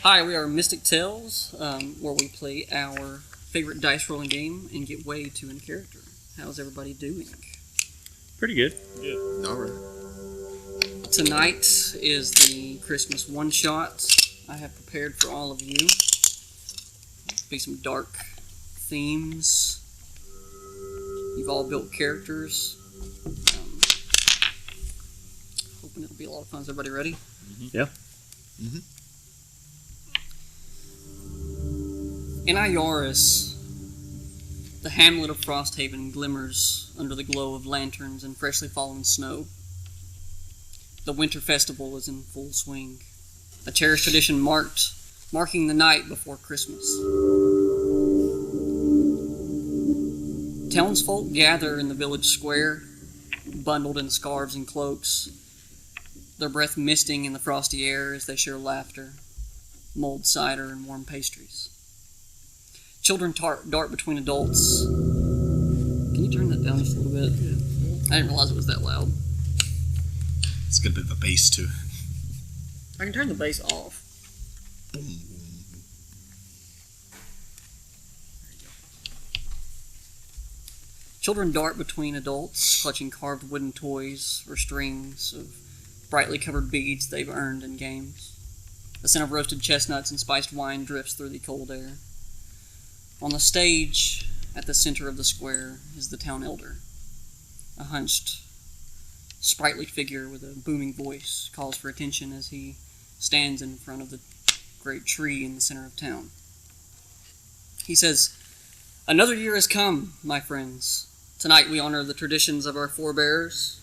Hi, we are Mystic Tales, where we play our favorite dice rolling game and get way too in character. How's everybody doing? Pretty good. Good. All right. Tonight is the Christmas one-shot I have prepared for all of you. Be some dark themes. You've all built characters. Hoping it'll be a lot of fun. Is everybody ready? Mm-hmm. Yeah. Mm-hmm. In Ioris, the hamlet of Frosthaven glimmers under the glow of lanterns and freshly fallen snow. The winter festival is in full swing, a cherished tradition marking the night before Christmas. Townsfolk gather in the village square, bundled in scarves and cloaks, their breath misting in the frosty air as they share laughter, mulled cider, and warm pastries. Children dart between adults. Can you turn that down just a little bit? I didn't realize it was that loud. It's got a bit of a bass to it. I can turn the bass off. Children dart between adults, clutching carved wooden toys or strings of brightly covered beads they've earned in games. The scent of roasted chestnuts and spiced wine drifts through the cold air. On the stage, at the center of the square, is the town elder. A hunched, sprightly figure with a booming voice calls for attention as he stands in front of the great tree in the center of town. He says, "Another year has come, my friends. Tonight we honor the traditions of our forebears.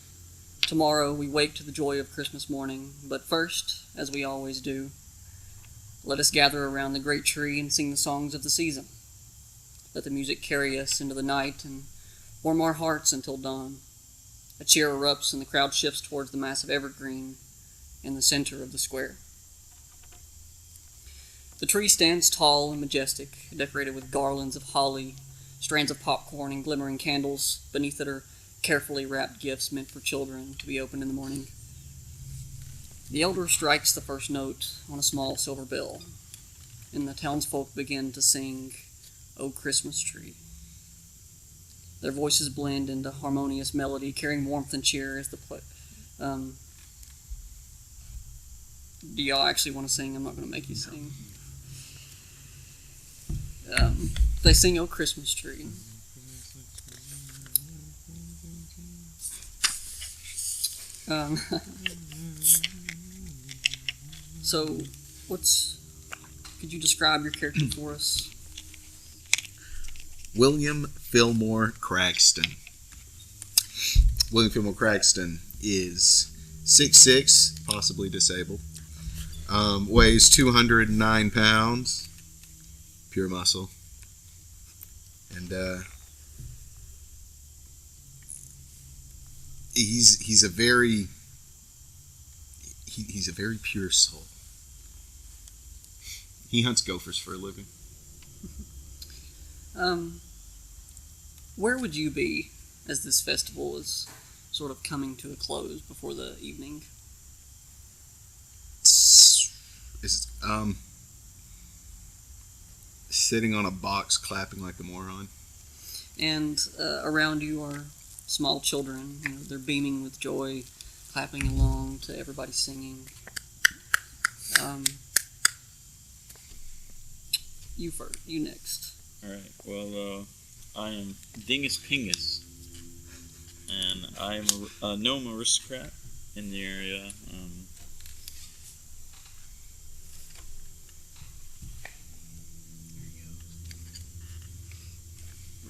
Tomorrow we wake to the joy of Christmas morning. But first, as we always do, let us gather around the great tree and sing the songs of the season. Let the music carry us into the night and warm our hearts until dawn." A cheer erupts and the crowd shifts towards the massive evergreen in the center of the square. The tree stands tall and majestic, decorated with garlands of holly, strands of popcorn, and glimmering candles. Beneath it are carefully wrapped gifts meant for children to be opened in the morning. The elder strikes the first note on a small silver bell, and the townsfolk begin to sing "O Christmas Tree." Their voices blend into harmonious melody, carrying warmth and cheer as the do y'all actually want to sing? I'm not going to make you sing. They sing "O Christmas Tree." So, could you describe your character for us? William Fillmore Cragston. William Fillmore Cragston is 6'6", possibly disabled. Weighs 209 pounds. Pure muscle. And he's a very pure soul. He hunts gophers for a living. Where would you be as this festival is sort of coming to a close before the evening? Sitting on a box, clapping like a moron. And around you are small children. You know, they're beaming with joy, clapping along to everybody singing. You next. Alright, well, I am Dingus Pingus, and I am a gnome aristocrat in the area.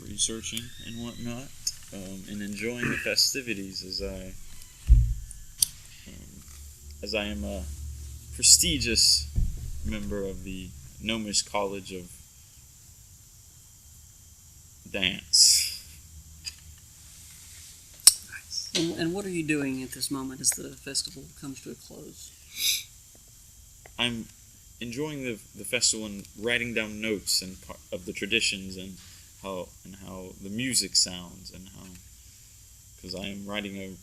Researching and whatnot, and enjoying the festivities as I am a prestigious member of the Gnomish College of Dance. Nice. And what are you doing at this moment as the festival comes to a close? I'm enjoying the festival and writing down notes of the traditions and how the music sounds, and how, because I am writing a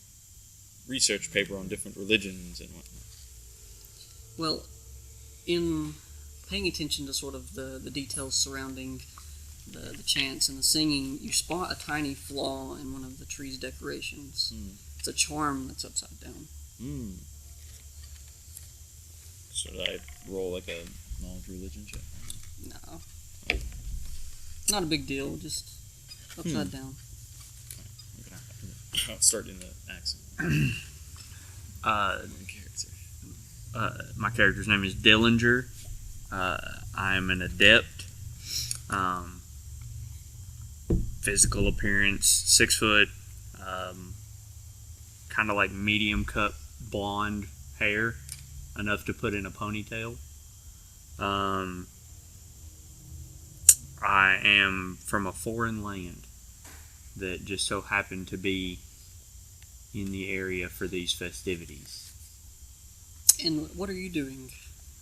research paper on different religions and whatnot. Well, in paying attention to sort of the details surrounding the chants and the singing, you spot a tiny flaw in one of the tree's decorations. It's a charm that's upside down. Should I roll like a knowledge religion check? No. Not a big deal, just upside down. Okay. I'll start in the accent. My character's name is Dillinger. I'm an adept. Physical appearance, 6 foot, kind of like medium cut blonde hair, enough to put in a ponytail. I am from a foreign land that just so happened to be in the area for these festivities. And what are you doing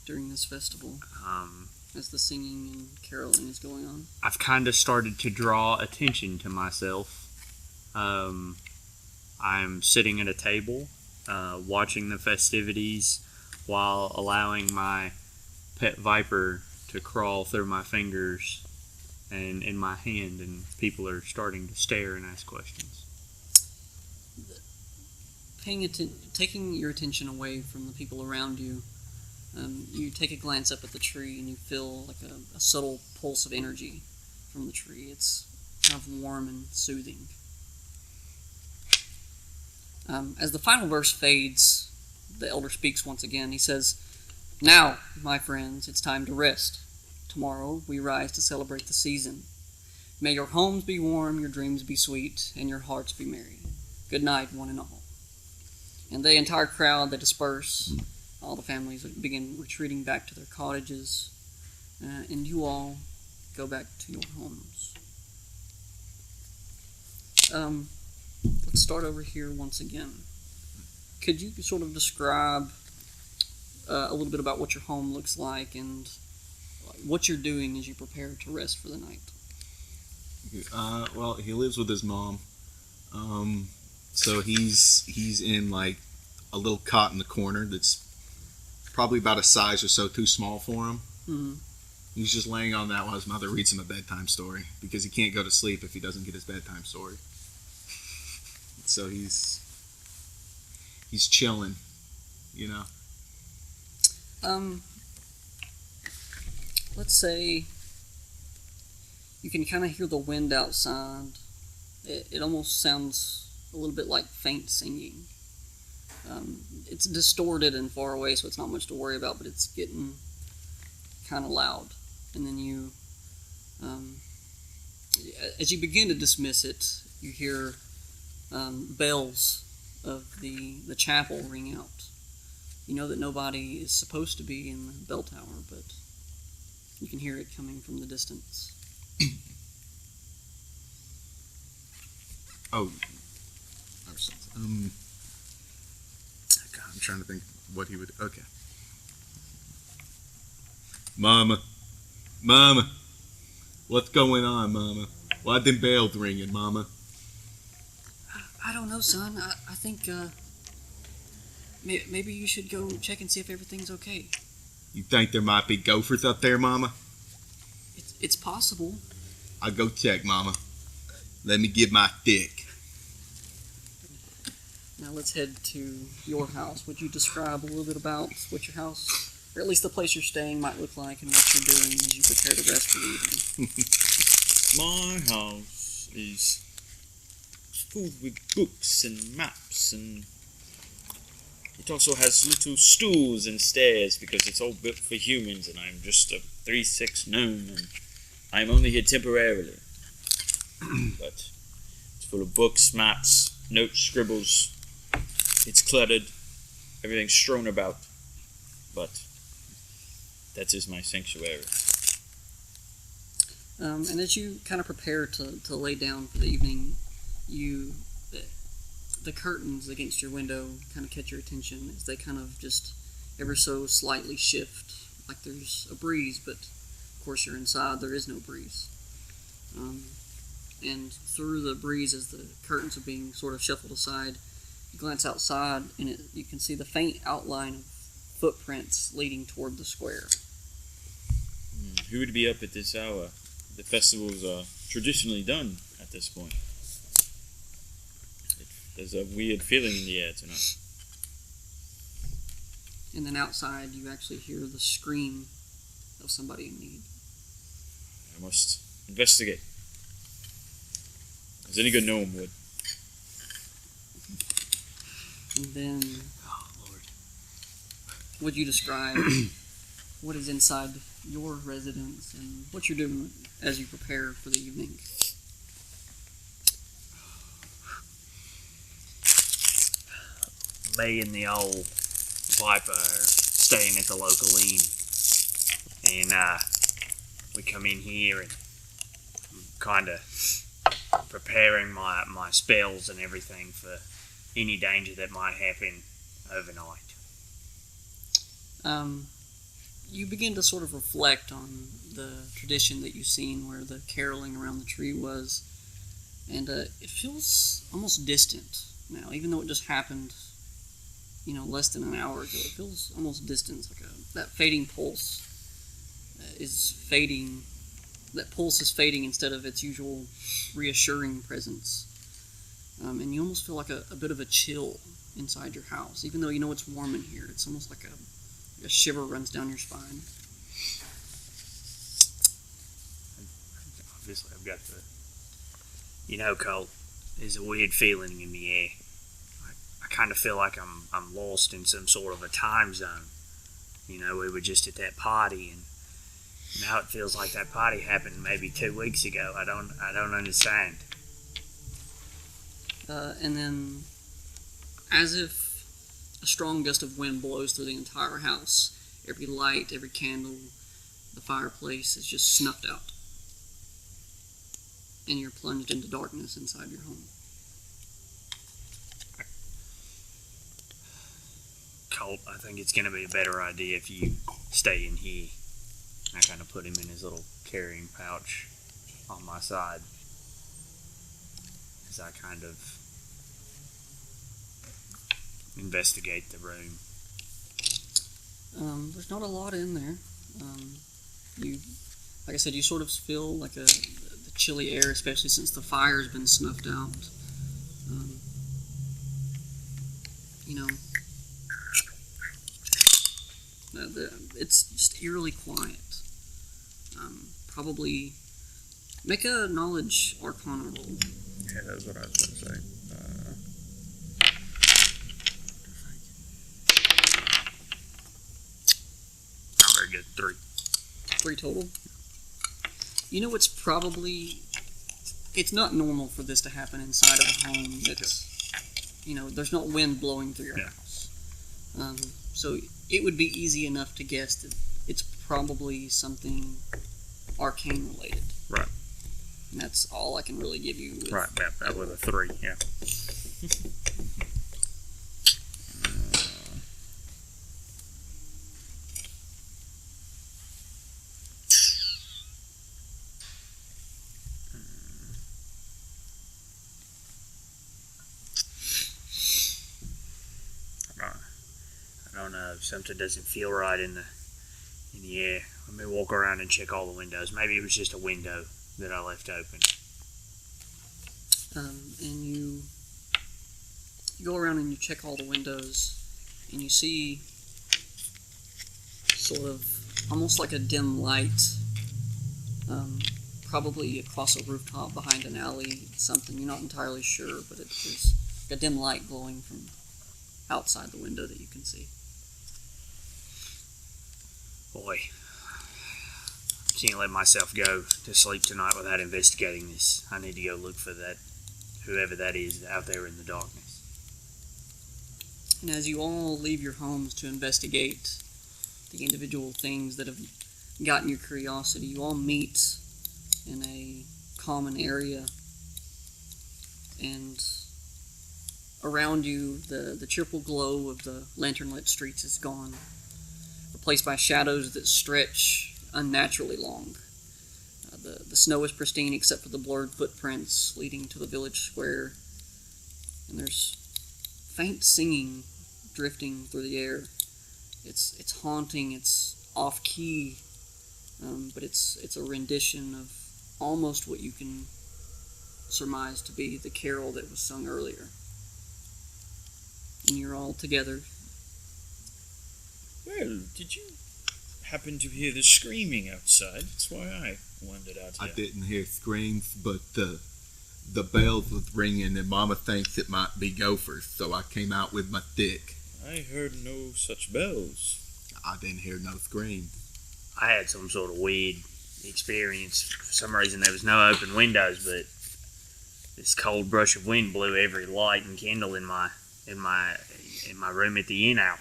during this festival as the singing and caroling is going on? I've kind of started to draw attention to myself. I'm sitting at a table watching the festivities while allowing my pet viper to crawl through my fingers and in my hand, and people are starting to stare and ask questions. Taking your attention away from the people around you, you take a glance up at the tree and you feel like a subtle pulse of energy from the tree. It's kind of warm and soothing. As the final verse fades, the elder speaks once again. He says, "Now, my friends, it's time to rest. Tomorrow we rise to celebrate the season. May your homes be warm, your dreams be sweet, and your hearts be merry. Good night, one and all." And the entire crowd, they disperse. All the families begin retreating back to their cottages, and you all go back to your homes. Let's start over here once again. Could you sort of describe a little bit about what your home looks like and what you're doing as you prepare to rest for the night? Well, he lives with his mom. So he's in like a little cot in the corner that's probably about a size or so too small for him. Mm-hmm. He's just laying on that while his mother reads him a bedtime story because he can't go to sleep if he doesn't get his bedtime story. So he's chilling, you know. Let's say you can kind of hear the wind outside. It almost sounds a little bit like faint singing. It's distorted and far away, so it's not much to worry about, but it's getting kind of loud. And then you, as you begin to dismiss it, you hear bells of the chapel ring out. You know that nobody is supposed to be in the bell tower, but you can hear it coming from the distance. Oh, God, I'm trying to think what he would. Okay, Mama, what's going on, Mama? Why them bells ringing, Mama? I don't know, son. I think maybe you should go check and see if everything's okay. You think there might be gophers up there, Mama? It's possible. I'll go check, Mama. Let me get my stick. Now let's head to your house. Would you describe a little bit about what your house, or at least the place you're staying, might look like and what you're doing as you prepare to rest for the evening? My house is filled with books and maps, and it also has little stools and stairs because it's all built for humans, and I'm just a 3/6 gnome, and I'm only here temporarily. But it's full of books, maps, notes, scribbles. It's cluttered. Everything's strewn about. But that is my sanctuary. And as you kind of prepare to lay down for the evening, the curtains against your window kind of catch your attention as they kind of just ever so slightly shift, like there's a breeze, but of course you're inside, there is no breeze. And through the breeze, as the curtains are being sort of shuffled aside, you glance outside and you can see the faint outline of footprints leading toward the square. who would be up at this hour? The festival's traditionally done at this point. There's a weird feeling in the air tonight. And then outside, you actually hear the scream of somebody in need. I must investigate. As any good gnome would. And then, Oh, Lord. would you describe what is inside your residence and what you're doing as you prepare for the evening? Me and the old Viper are staying at the local inn. And we come in here and kind of preparing my spells and everything for any danger that might happen overnight. You begin to sort of reflect on the tradition that you've seen where the caroling around the tree was, and it feels almost distant now, even though it just happened, less than an hour ago. It feels almost distant, like that fading pulse is fading. That pulse is fading instead of its usual reassuring presence. And you almost feel like a bit of a chill inside your house. Even though you know it's warm in here, it's almost like a shiver runs down your spine. Obviously, I've got Colt, there's a weird feeling in the air. I kind of feel like I'm lost in some sort of a time zone. We were just at that party, and now it feels like that party happened maybe 2 weeks ago. I don't understand. And then, as if a strong gust of wind blows through the entire house, every light, every candle, the fireplace is just snuffed out. And you're plunged into darkness inside your home. Colt, I think it's going to be a better idea if you stay in here. I kind of put him in his little carrying pouch on my side as I kind of investigate the room. There's not a lot in there. Like I said, you sort of feel like the chilly air, especially since the fire's been snuffed out. It's just eerily quiet. Probably make a knowledge arcana roll. Yeah, that's what I was going to say. Not very good. 3. 3 total. It's not normal for this to happen inside of a home that's, there's not wind blowing through your house. So it would be easy enough to guess that it's probably something arcane related. Right. And that's all I can really give you. Right, that was a 3, yeah. I don't know, something doesn't feel right in the air. Let me walk around and check all the windows. Maybe it was just a window that I left open. And you go around and you check all the windows, and you see sort of almost like a dim light, probably across a rooftop behind an alley, something, you're not entirely sure, but there's a dim light glowing from outside the window that you can see. Boy, I can't let myself go to sleep tonight without investigating this. I need to go look for that, whoever that is out there in the darkness. And as you all leave your homes to investigate the individual things that have gotten your curiosity, you all meet in a common area, and around you the cheerful glow of the lantern-lit streets is gone, replaced by shadows that stretch unnaturally long. The snow is pristine except for the blurred footprints leading to the village square, and there's faint singing drifting through the air. It's haunting, it's off-key, but it's a rendition of almost what you can surmise to be the carol that was sung earlier. And you're all together. Well, did you happen to hear the screaming outside? That's why I wandered out I here. didn't hear screams, but the bells was ringing, and Mama thinks it might be gophers, so I came out with my stick. I heard no such bells. I didn't hear no screams. I had some sort of weird experience. For some reason, there was no open windows, but this cold brush of wind blew every light and candle in my room at the inn out.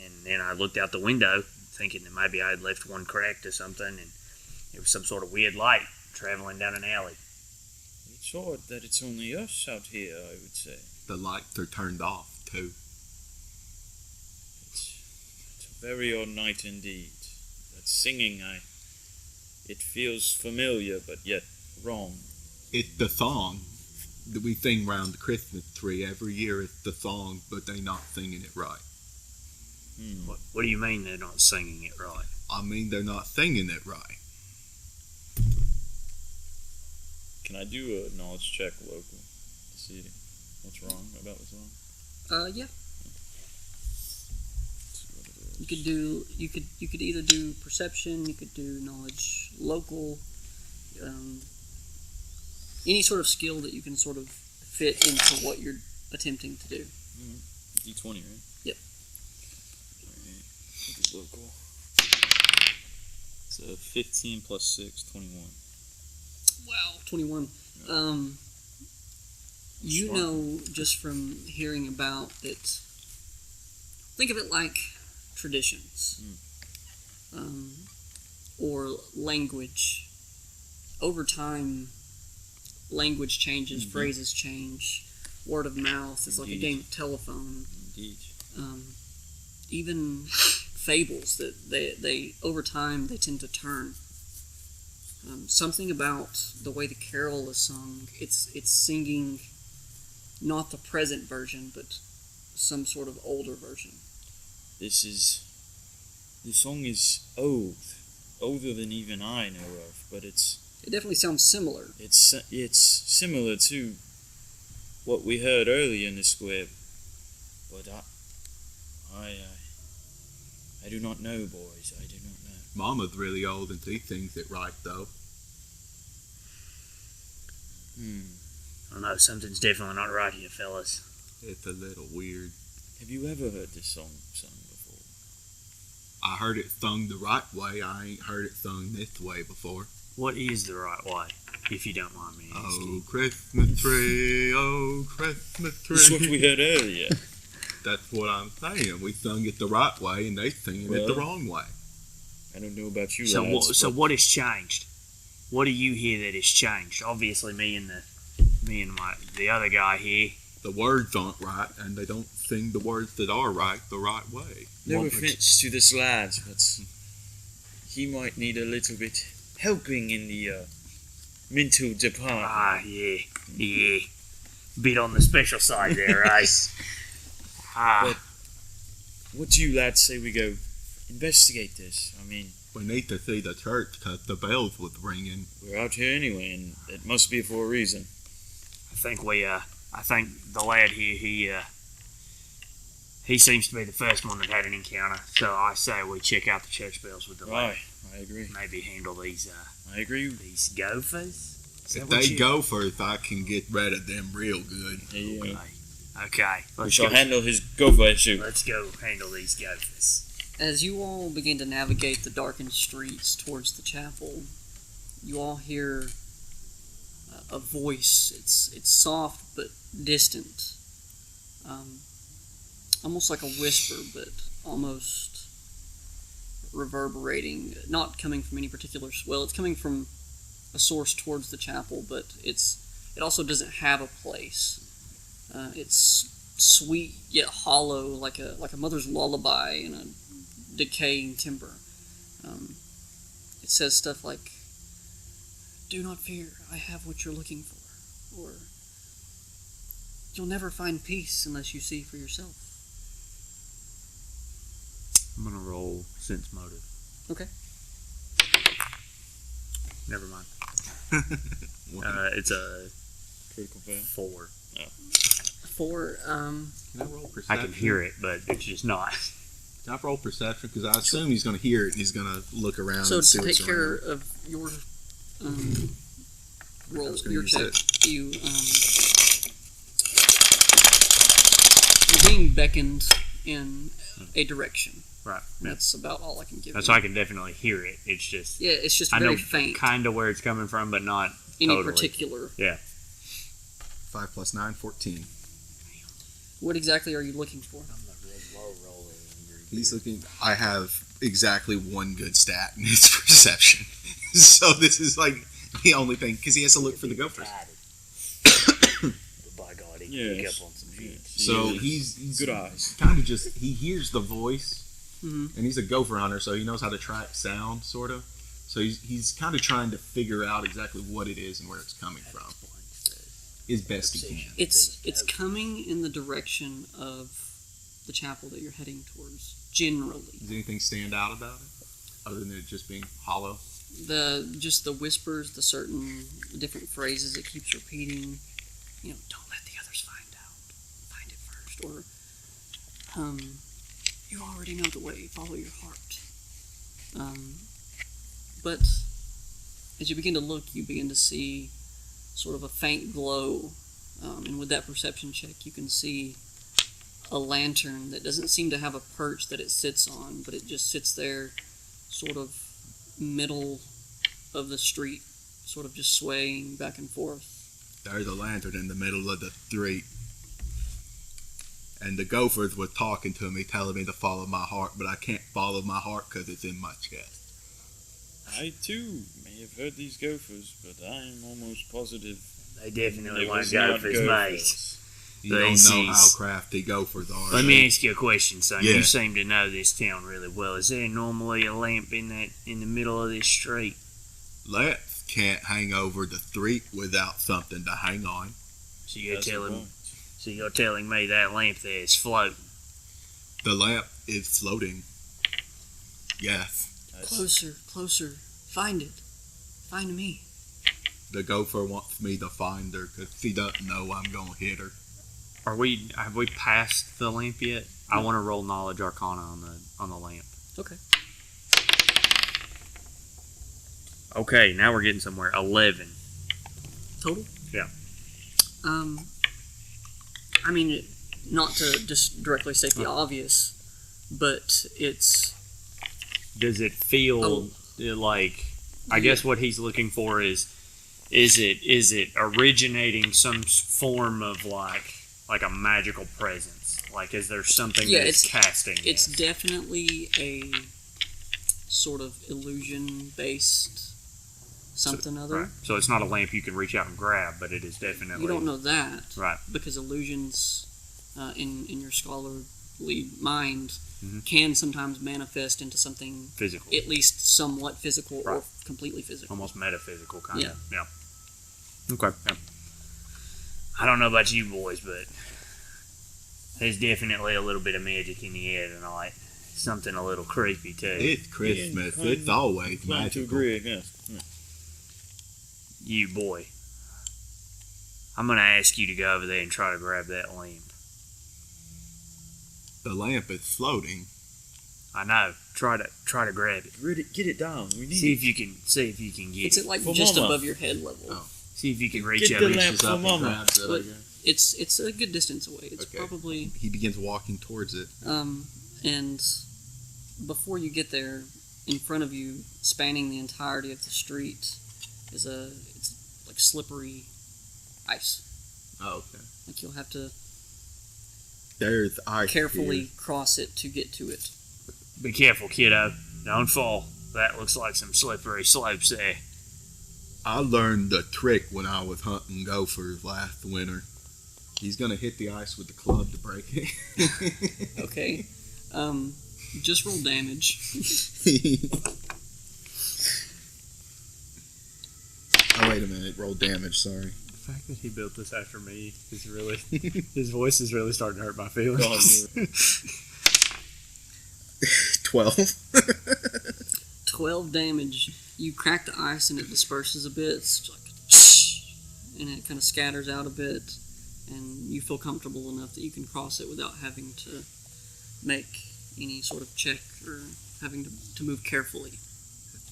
And then I looked out the window, thinking that maybe I had left one cracked or something, and it was some sort of weird light traveling down an alley. It's odd that it's only us out here, I would say. The lights are turned off, too. It's a very odd night indeed. That singing, it feels familiar, but yet wrong. It's the song that we sing round the Christmas tree every year. It's the song, but they not singing it right. What do you mean they're not singing it right? I mean, they're not singing it right. Can I do a knowledge check local to see what's wrong about the song? Yeah. Let's see what it is. You could either do perception, you could do knowledge local, any sort of skill that you can sort of fit into what you're attempting to do. D20, right? Yep. Alright. Local. So 15 plus 6, 21. Wow. 21. You Smart. know just from hearing about it, think of it like traditions or language. Over time, language changes, phrases change, word of mouth is like a game of telephone. Indeed. Even fables that they over time they tend to turn. Something about the way the carol is sung, it's singing not the present version, but some sort of older version. The song is old, older than even I know of, but it definitely sounds similar. it's similar to what we heard earlier in the square, but I do not know, boys. I do not know. Mama's really old and she sings it right, though. I don't know, something's definitely not right here, fellas. It's a little weird. Have you ever heard this song sung before? I heard it sung the right way. I ain't heard it sung this way before. What is the right way, if you don't mind me asking? Oh, Christmas tree, oh, Christmas tree. This is what we heard earlier. That's what I'm saying. We sung it the right way, and they singing it the Well, wrong way. I don't know about you So lads, so but what has changed? What do you hear that has changed? Obviously, me and the other guy here. The words aren't right, and they don't sing the words that are right the right way. no What- offense to this lad, but he might need a little bit helping in the mental department. Ah, yeah. Bit on the special side there, right? But what do you lads say we go investigate this? I mean, We need to see the church because the bells was ringing. we're out here anyway, and it must be for a reason. I think the lad here, he seems to be the first one that had an encounter. So I say we check out the church bells with the lad. Right, I agree. Maybe handle these I agree. gophers. Is If that what they you- go first, I can get rid of them real good. Yeah. Okay, We let's shall go. handle his gopher issue. Let's go handle these gophers. As you all begin to navigate the darkened streets towards the chapel, you all hear a voice. It's soft but distant, almost like a whisper, but almost reverberating. Not coming from any particular. Well, it's coming from a source towards the chapel, but it also doesn't have a place. It's sweet yet hollow, like a mother's lullaby in a decaying timber. It says stuff like, "Do not fear, I have what you're looking for," or "You'll never find peace unless you see for yourself." I'm gonna roll sense motive. Okay. Never mind. Can It's a Critical fail. 4. 4. I roll perception? I can hear it, but it's just not. Can I roll perception? Because I assume he's going to hear it and he's going to look around So and see to what's take care around. of your roll, was gonna your use check, you're being beckoned in a direction. Right. And that's about all I can give That's you. why I can definitely hear it. It's just Yeah, it's just I very know faint. kind of where it's coming from, but not Any totally. particular. Yeah. 5 plus 9, 14. What exactly are you looking for? He's looking. I have exactly one good stat, and it's perception. So this is like the only thing, because he has to look for the gophers. By God, he Yes. pick up on some shit. So he's Good eyes. kind of just, he hears the voice, Mm-hmm. and he's a gopher hunter, so he knows how to track sound, sort of. So he's kind of trying to figure out exactly what it is and where it's coming from, as best he can. It's coming in the direction of the chapel that you're heading towards. Generally, Does anything stand out about it, other than it just being hollow? just the whispers, the certain different phrases it keeps repeating. Don't let the others find out. Find it first, or you already know the way. Follow your heart. But as you begin to look, you begin to see sort of a faint glow, and with that perception check, you can see a lantern that doesn't seem to have a perch that it sits on, but it just sits there, sort of middle of the street, sort of just swaying back and forth. There's a lantern in the middle of the street. And the gophers were talking to me, telling me to follow my heart, but I can't follow my heart because it's in my chest. I too may have heard these gophers, but I'm almost positive They definitely it want was to go not for his mate. gophers. You They don't know sees- how crafty gophers are. Let me ask you a question, son. Yeah. You seem to know this town really well. Is there normally a lamp in the middle of this street? Lamps can't hang over the street without something to hang on. So you're That's the telling point. so you're telling me that lamp there is floating. The lamp is floating. Yes. Closer, closer. Find it. Find me. The gopher wants me to find her because he doesn't know I'm going to hit her. Have we passed the lamp yet? I want to roll knowledge arcana on the lamp. Okay. Okay, now we're getting somewhere. 11. Total? Yeah. I mean, not to just directly state the obvious, but it's... Does it feel like? I guess what he's looking for is it originating some form of like a magical presence? Like, is there something Yeah, that it's it's- casting? It's this? definitely a sort of illusion-based something other. Right. So it's not a lamp you can reach out and grab, but it is definitely. You don't know that, Right. because illusions in your scholarly mind Mhm. can sometimes manifest into something Physical. at least somewhat physical or Right. completely physical. Almost metaphysical kind Yeah. of. Yeah. Okay. Yeah. I don't know about you boys, but there's definitely a little bit of magic in the air tonight. Something a little creepy too. It's Christmas. Yeah, It's always Inclined to magical. agree, yes. You boy, I'm gonna ask you to go over there and try to grab that lamp. The lamp is floating. I know. Try to grab it. Get it down. We need See it. if you can get It's it. at like For just Mama. above your head level. Oh. See if you can reach Get up. the and- lamp Reaches for up and Mama. grabs it, I But- guess. It's a good distance away. It's Okay. probably He begins walking towards it. and before you get there, in front of you, spanning the entirety of the street, it's like slippery ice. Oh, okay. Like you'll have to There's ice carefully here. cross it to get to it. Be careful, kiddo. Don't fall. That looks like some slippery slopes there. I learned the trick when I was hunting gophers last winter. He's gonna hit the ice with the club to break it. Okay. Just roll damage. Oh, wait a minute. Roll damage, sorry. The fact that he built this after me is really his voice is really starting to hurt my feelings. God, 12. 12 damage. You crack the ice and it disperses a bit. It's like and it kind of scatters out a bit, and you feel comfortable enough that you can cross it without having to make any sort of check or having to move carefully.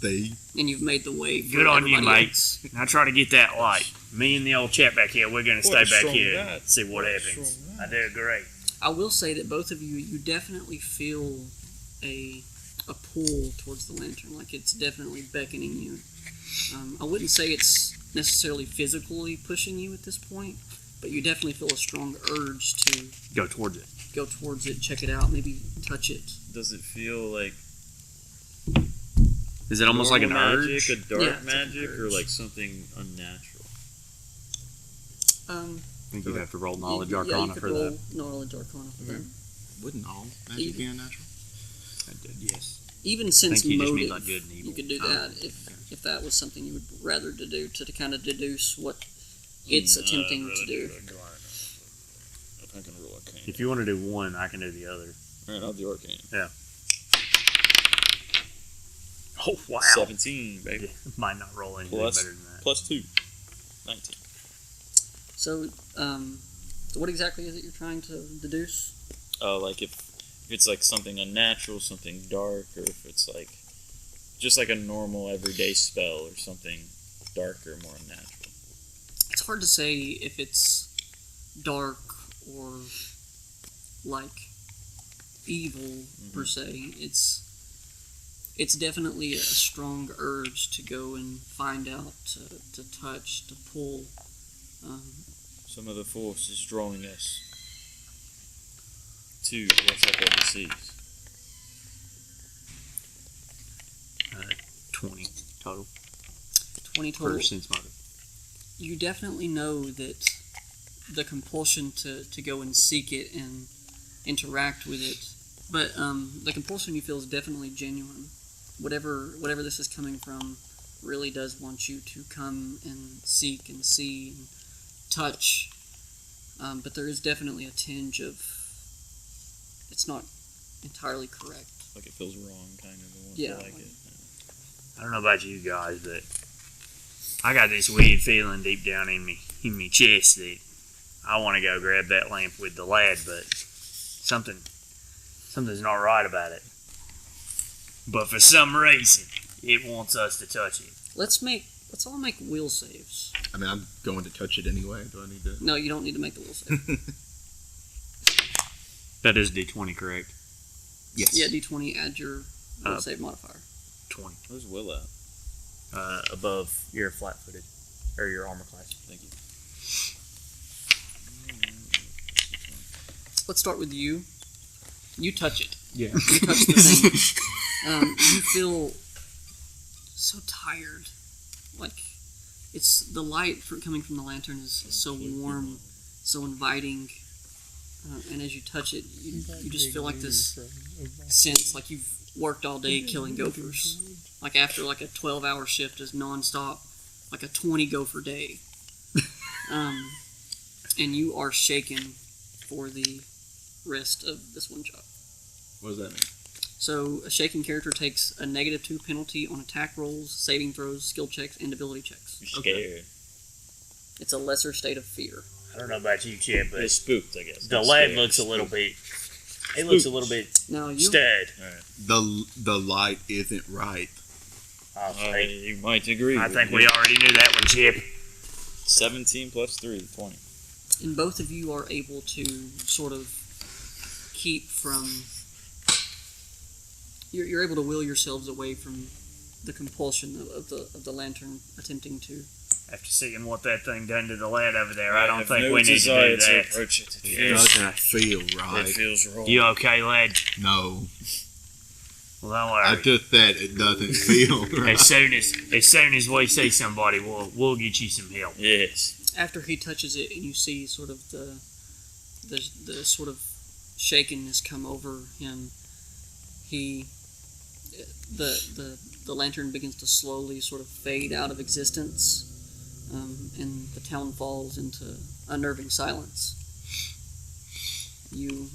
And you've made the way for Good on you, everybody mate. else. Now try to get that light. Me and the old chap back here, we're going to stay What a back strong here guy. and see what happens. Strong I do great. I will say that both of you definitely feel a pull towards the lantern, like it's definitely beckoning you. I wouldn't say it's necessarily physically pushing you at this point, but you definitely feel a strong urge to Go towards it. go towards it, check it out, maybe touch it. Does it feel like Is it almost like an normal urge? magic, a dark Yeah, it's like an magic, or urge. like something unnatural? I think you'd have to roll knowledge you arcana could for roll that. knowledge arcana for that. Wouldn't all magic be unnatural? I did, yes. Even since think you just motive, mean like good and evil. you could do Oh, that if that was something you would rather to do to kind of deduce what it's attempting to do. If I can roll arcane. If you want to do one, I can do the other. Alright, I'll do arcane. Oh, wow. 17, baby. Might not roll anything Plus- better than that. Plus 2. 19. So, so what exactly is it you're trying to deduce? Like if it's like something unnatural, something dark, or if it's like just like a normal everyday spell or something darker, more unnatural. It's hard to say if it's dark or like evil per se. It's definitely a strong urge to go and find out, to touch, to pull. Some of the force is drawing us to what's up overseas. 20 total. 20 total. For sense motive. You definitely know that the compulsion to go and seek it and interact with it, but the compulsion you feel is definitely genuine. Whatever this is coming from really does want you to come and seek and see and touch, but there is definitely a tinge of it's not entirely correct. Like it feels wrong, kind of. I want Yeah, to like like- it. I don't know about you guys, but I got this weird feeling deep down in me chest that I want to go grab that lamp with the lad, but something's not right about it. But for some reason, it wants us to touch it. Let's all make will saves. I mean, I'm going to touch it anyway. Do I need to? No, you don't need to make the will save. That is D20, correct? Yes. Yeah, D20, add your will Uh, save modifier. 20. Where's Will at? Above your flat-footed, or your armor class. Thank you. Let's start with you. You touch it. Yeah. You touch the thing. You feel so tired. Like, it's the light coming from the lantern is so warm, so inviting. And as you touch it, you just feel like this sense, like you've worked all day killing gophers. Like after like a 12-hour shift is non-stop, like a 20 gopher day. And you are shaken for the rest of this one shot. What does that mean? So a shaken character takes a -2 penalty on attack rolls, saving throws, skill checks, and ability checks. You're scared. It's a lesser state of fear. I don't know about you, Chip, but They're spooked, I guess. the Not lad scared, looks a spooked. little bit... He looks a little bit Now you stud. The light isn't right. You might agree. I with think me. we already knew that one, Chip. 17 plus 3, 20. and both of you are able to sort of keep from. You're able to will yourselves away from the compulsion of the lantern attempting to. After seeing what that thing done to the lad over there, I don't have think no we need to desire do that. approach it. It It feels, doesn't feel it right. feels wrong. You okay, lad? No. Well, don't I worry. just said it doesn't feel right. As soon as we see somebody, we'll get you some help. Yes. After he touches it, and you see sort of the sort of shakenness come over him, the lantern begins to slowly sort of fade out of existence, and the town falls into unnerving silence. You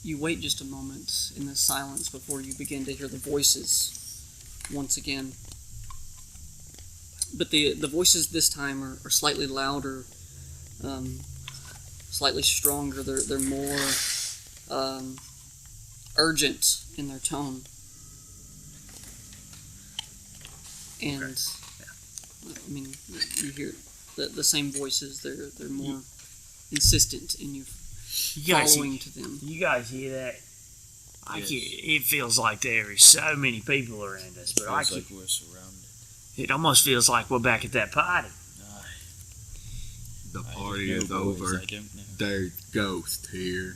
You wait just a moment in the silence before you begin to hear the voices once again. But the voices this time are slightly louder, slightly stronger. They're more urgent in their tone. And I mean, you hear the same voices. They're more insistent in you following to them. You guys hear that? Yes. It feels like there is so many people around us, but Feels like we're surrounded. it almost feels like we're back at that party. The I party don't is know, boys, over. I don't know. There's ghosts here.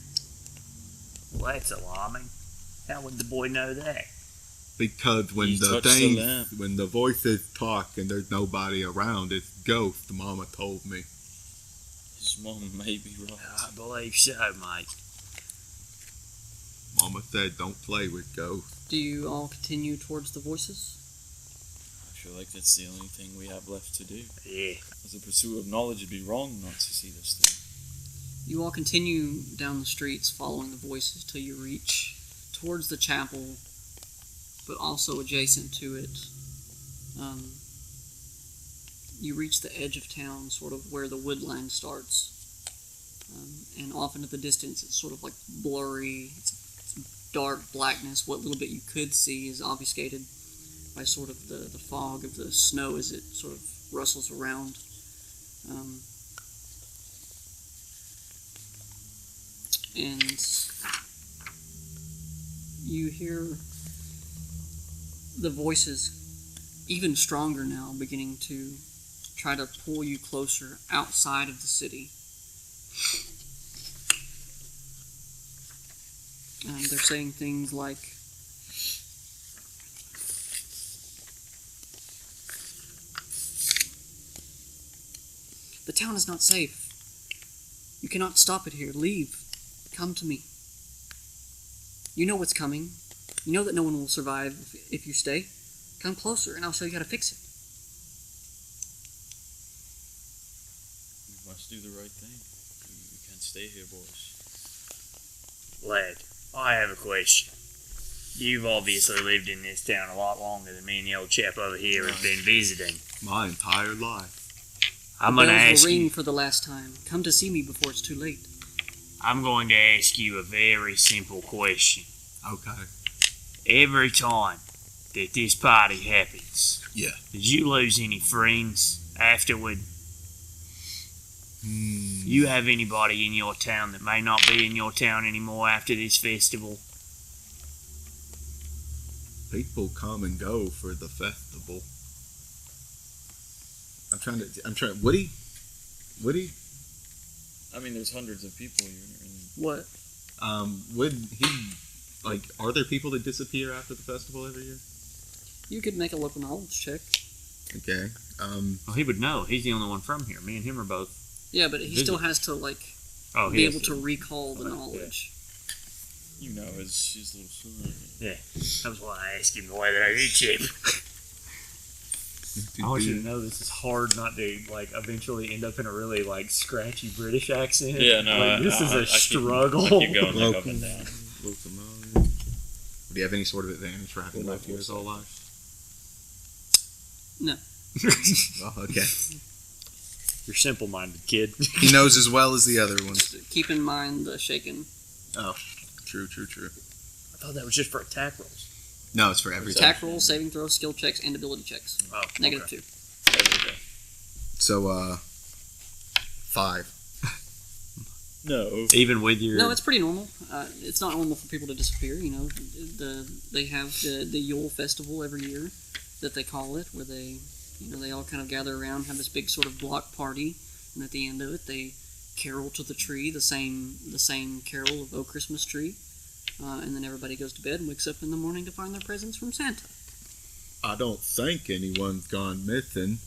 Well, that's alarming. How would the boy know that? Because when He the touched the lamp. when the voices talk and there's nobody around, it's ghosts. Mama told me. His mom may be right. I believe so, mate. Mama said don't play with ghosts. Do you all continue towards the voices? I feel like that's the only thing we have left to do. Yeah. As a pursuit of knowledge, it'd be wrong not to see this thing. You all continue down the streets following the voices till you reach towards the chapel, but also adjacent to it. You reach the edge of town, sort of where the wood line starts. And off into the distance, it's sort of like blurry. It's dark blackness. What little bit you could see is obfuscated by sort of the fog of the snow as it sort of rustles around. And you hear the voices, even stronger now, beginning to try to pull you closer outside of the city. They're saying things like, "The town is not safe. You cannot stop it here. Leave. Come to me. You know what's coming. You know that no one will survive if you stay. Come closer and I'll show you how to fix it." We must do the right thing. We can't stay here, boys. Lad, I have a question. You've obviously lived in this town a lot longer than me and the old chap over here have been visiting. My entire life. I'm The going to bells ask will ring you. for the last time. Come to see me before it's too late. I'm going to ask you a very simple question. Okay. Every time that this party happens, Yeah. did you lose any friends afterward? You have anybody in your town that may not be in your town anymore after this festival? People come and go for the festival. Woody? I mean, there's hundreds of people here. And What? Would he, are there people that disappear after the festival every year? You could make a local knowledge check. Okay. Well, he would know. He's the only one from here. Me and him are both. Yeah, but he still has to, Oh, be he able has to recall the Okay, knowledge. you know, his little son. Yeah, that was why I asked him the way that I did, Chip. I want you to know this is hard not to eventually end up in a really scratchy British accent. Yeah, no. This is a struggle. I keep going up and down. Do you have any sort of advantage for having lived here his whole life? No. Oh, okay. You're simple-minded, kid. He knows as well as the other ones. Keep in mind the shaken. Oh, true. I thought that was just for attack rolls. No, it's for every Attack rolls, saving throws, skill checks, and ability checks. Oh, Negative okay. 2. Every day. So, 5. No. Even with your... No, it's pretty normal. It's not normal for people to disappear. They have the Yule festival every year that they call it, where they all kind of gather around, have this big sort of block party, and at the end of it, they carol to the tree, the same carol of "O Christmas Tree," and then everybody goes to bed and wakes up in the morning to find their presents from Santa. I don't think anyone's gone missing.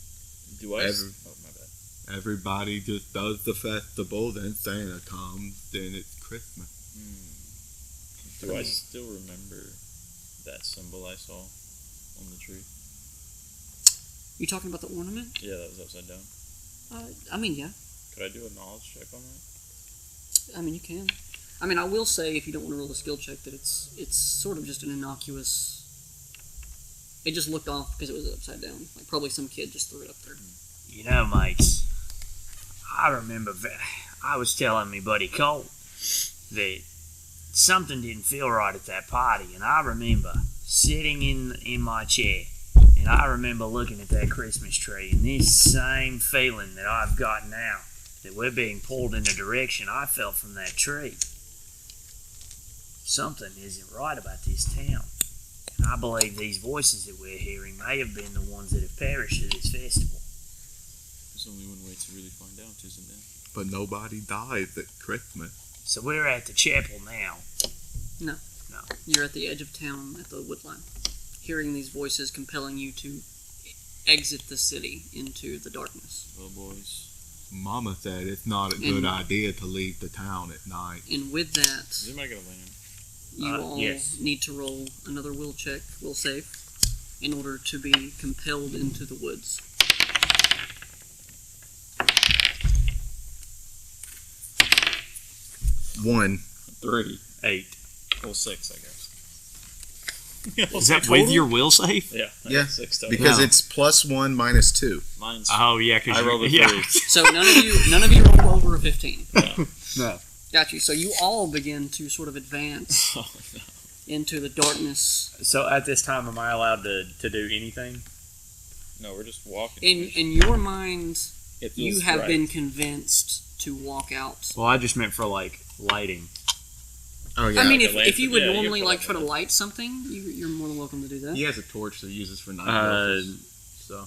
Do I? Every- Oh, my bad. Everybody just does the festival, then Santa comes, then it's Christmas. Do I still remember that symbol I saw on the tree? You talking about the ornament? Yeah, that was upside down. I mean, yeah. Could I do a knowledge check on that? I mean, you can. I mean, I will say, if you don't want to roll a skill check, that it's sort of just an innocuous. It just looked off because it was upside down. Like probably some kid just threw it up there. You know, mates, I remember I was telling me buddy Cole that something didn't feel right at that party, and I remember sitting in my chair, and I remember looking at that Christmas tree, and this same feeling that I've got now, that we're being pulled in a direction I felt from that tree. Something isn't right about this town. And I believe these voices that we're hearing may have been the ones that have perished at this festival. There's only one way to really find out, isn't there? But nobody died at Christmas. So we're at the chapel now. You're at the edge of town at the woodline, hearing these voices compelling you to exit the city into the darkness. Well, boys. Mama said it's not a good idea to leave the town at night. And with that, Is anybody gonna land? you all yes. need to roll another will save, in order to be compelled into the woods. One. 3. 8. Well, 6, I guess. Is that with your will save? Yeah. I Yeah, got 6 total. Because No. it's +1 minus 2. Mine's. Oh yeah, because I rolled a 3. yeah. So none of you roll over a 15. No. Got you. So you all begin to sort of advance Oh, no. into the darkness. So at this time, am I allowed to do anything? No, we're just walking. In your mind, It feels you have right. been convinced to walk out. Well, I just meant for like lighting. Oh, yeah. I mean, like a if you would lantern. Yeah, normally you like put try to up a- light something, you're more than welcome to do that. he has a torch that he uses for night Uh, elves, so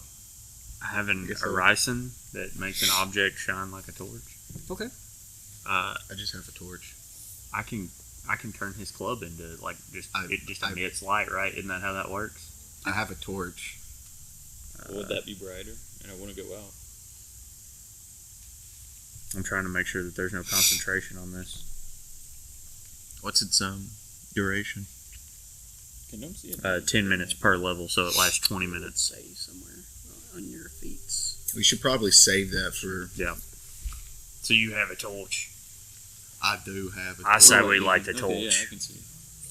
I have an Guess so. horizon that makes an object shine like a torch. Okay. I just have a torch. I can turn his club into like it just I- emits light, right? Isn't that how that works? I have a torch. Would that be brighter? And I want to go out. I'm trying to make sure that there's no concentration on this. What's its duration? Can no see it? 10 minutes per level, so it lasts 20 minutes. Say somewhere on your feet. We should probably save that for. Yeah. So you have a torch. I do have a torch. I say we light the Okay, torch. yeah, I can see.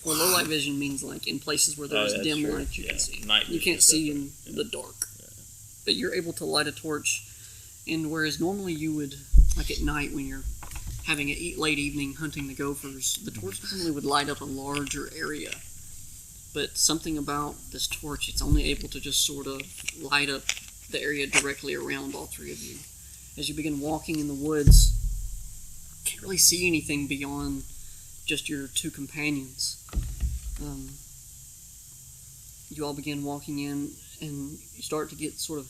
Well, low light vision means like in places where there's Oh, that's dim true. light, you Yeah. can see. Night You vision can't is see in different. the dark. But you're able to light a torch, and whereas normally you would, like at night when you're having a late evening hunting the gophers, the torch normally would light up a larger area. But something about this torch, it's only able to just sort of light up the area directly around all three of you. As you begin walking in the woods, you can't really see anything beyond just your two companions. You all begin walking in, and you start to get sort of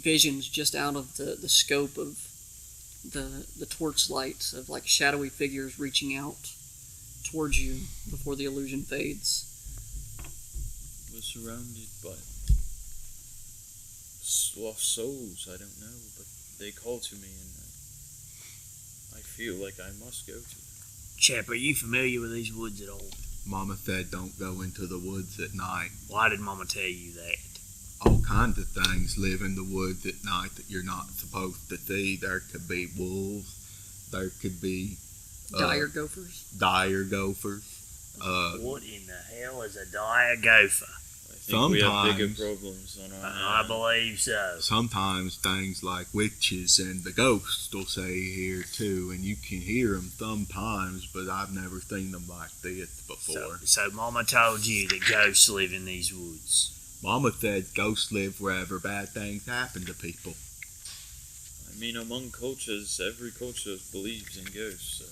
visions just out of the scope of the torch light of like shadowy figures reaching out towards you before the illusion fades. We're surrounded by lost souls. I don't know, but they call to me, and I feel like I must go to them. Chap, are you familiar with these woods at all? Mama said don't go into the woods at night. Why did Mama tell you that? All kinds of things live in the woods at night that you're not supposed to see. There could be wolves. There could be Dire gophers. dire gophers. What in the hell is a dire gopher? I think we have bigger Sometimes. problems on our I hands. believe so. Sometimes things like witches and the ghosts will say here too, and you can hear them sometimes, but I've never seen them like this before. So Mama told you that ghosts live in these woods. Mama said ghosts live wherever bad things happen to people. I mean, among cultures, every culture believes in ghosts, so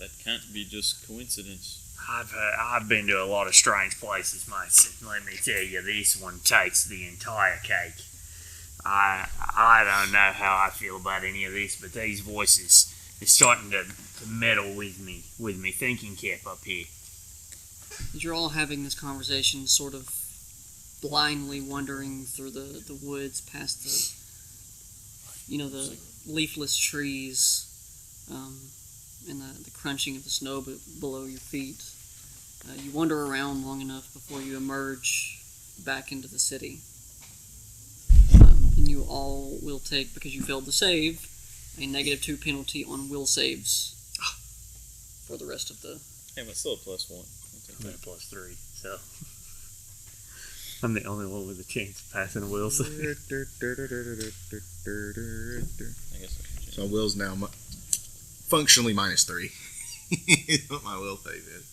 that can't be just coincidence. I've been to a lot of strange places, mate. Let me tell you, this one takes the entire cake. I don't know how I feel about any of this, but these voices are starting to meddle with me thinking cap up here. As you're all having this conversation, sort of blindly wandering through the woods past the leafless trees, and the crunching of the snow below your feet. You wander around long enough before you emerge back into the city. And you all will take, because you failed the save, a -2 penalty on will saves. for the rest of the. Yeah, but still a +1. I'll take I'm that. at +3, so I'm the only one with a chance of passing a will save. I guess I can change. So Will's now functionally -3. What my will save is.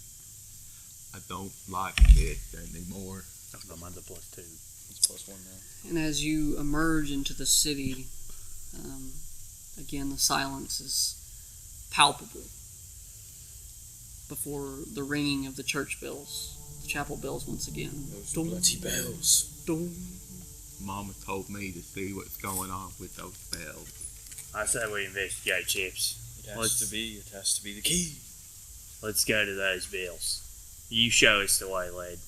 I don't like it anymore. No, mine's a +2. It's +1 now. And as you emerge into the city, again the silence is palpable before the ringing of the church bells, the chapel bells once again. Those bloody bells. Dong. Mama told me to see what's going on with those bells. I say we investigate, Chips. It has to be the key. Let's go to those bells. You show us the way, lad.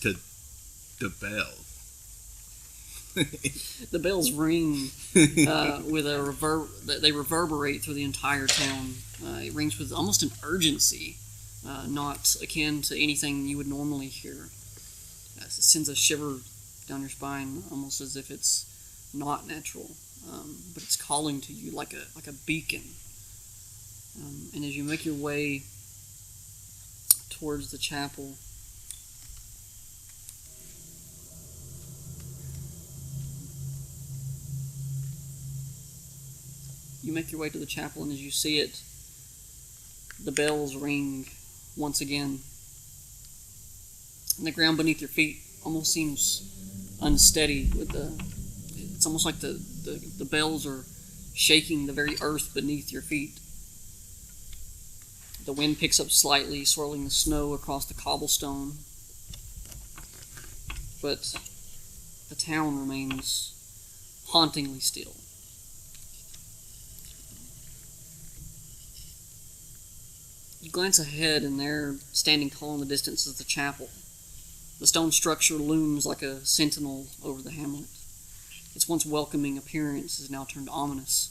The bells. The bells ring with a they reverberate through the entire town. It rings with almost an urgency, not akin to anything you would normally hear. It sends a shiver down your spine, almost as if it's not natural, but it's calling to you like a beacon. And as you make your way towards the chapel, and as you see it, the bells ring once again. And the ground beneath your feet almost seems unsteady. It's almost like the bells are shaking the very earth beneath your feet. The wind picks up slightly, swirling the snow across the cobblestone. But the town remains hauntingly still. You glance ahead, and there, standing tall in the distance, is the chapel. The stone structure looms like a sentinel over the hamlet. Its once welcoming appearance is now turned ominous.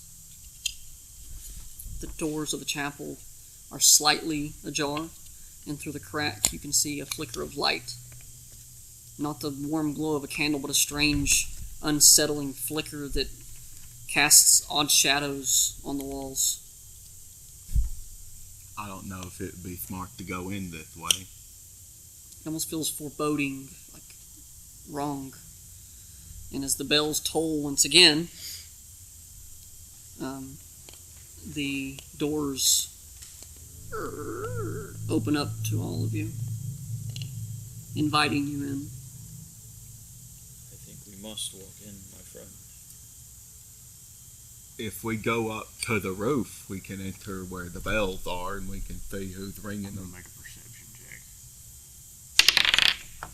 The doors of the chapel are slightly ajar, and through the crack you can see a flicker of light. Not the warm glow of a candle, but a strange, unsettling flicker that casts odd shadows on the walls. I don't know if it would be smart to go in this way. It almost feels foreboding, like wrong. And as the bells toll once again, the doors open up to all of you, inviting you in. I think we must walk in, my friend. If we go up to the roof, we can enter where the bells are, and we can see who's ringing them. Make a perception check.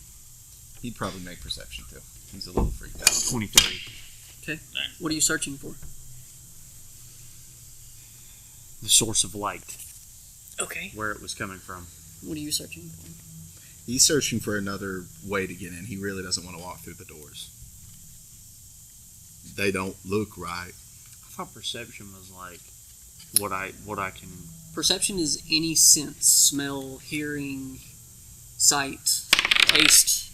He'd probably make perception too. He's a little freaked out. 23. Okay. What are you searching for? The source of light, Okay. where it was coming from. What are you searching for? He's searching for another way to get in. He really doesn't want to walk through the doors. They don't look right. I thought perception was like what I can. Perception is any sense: smell, hearing, sight, taste.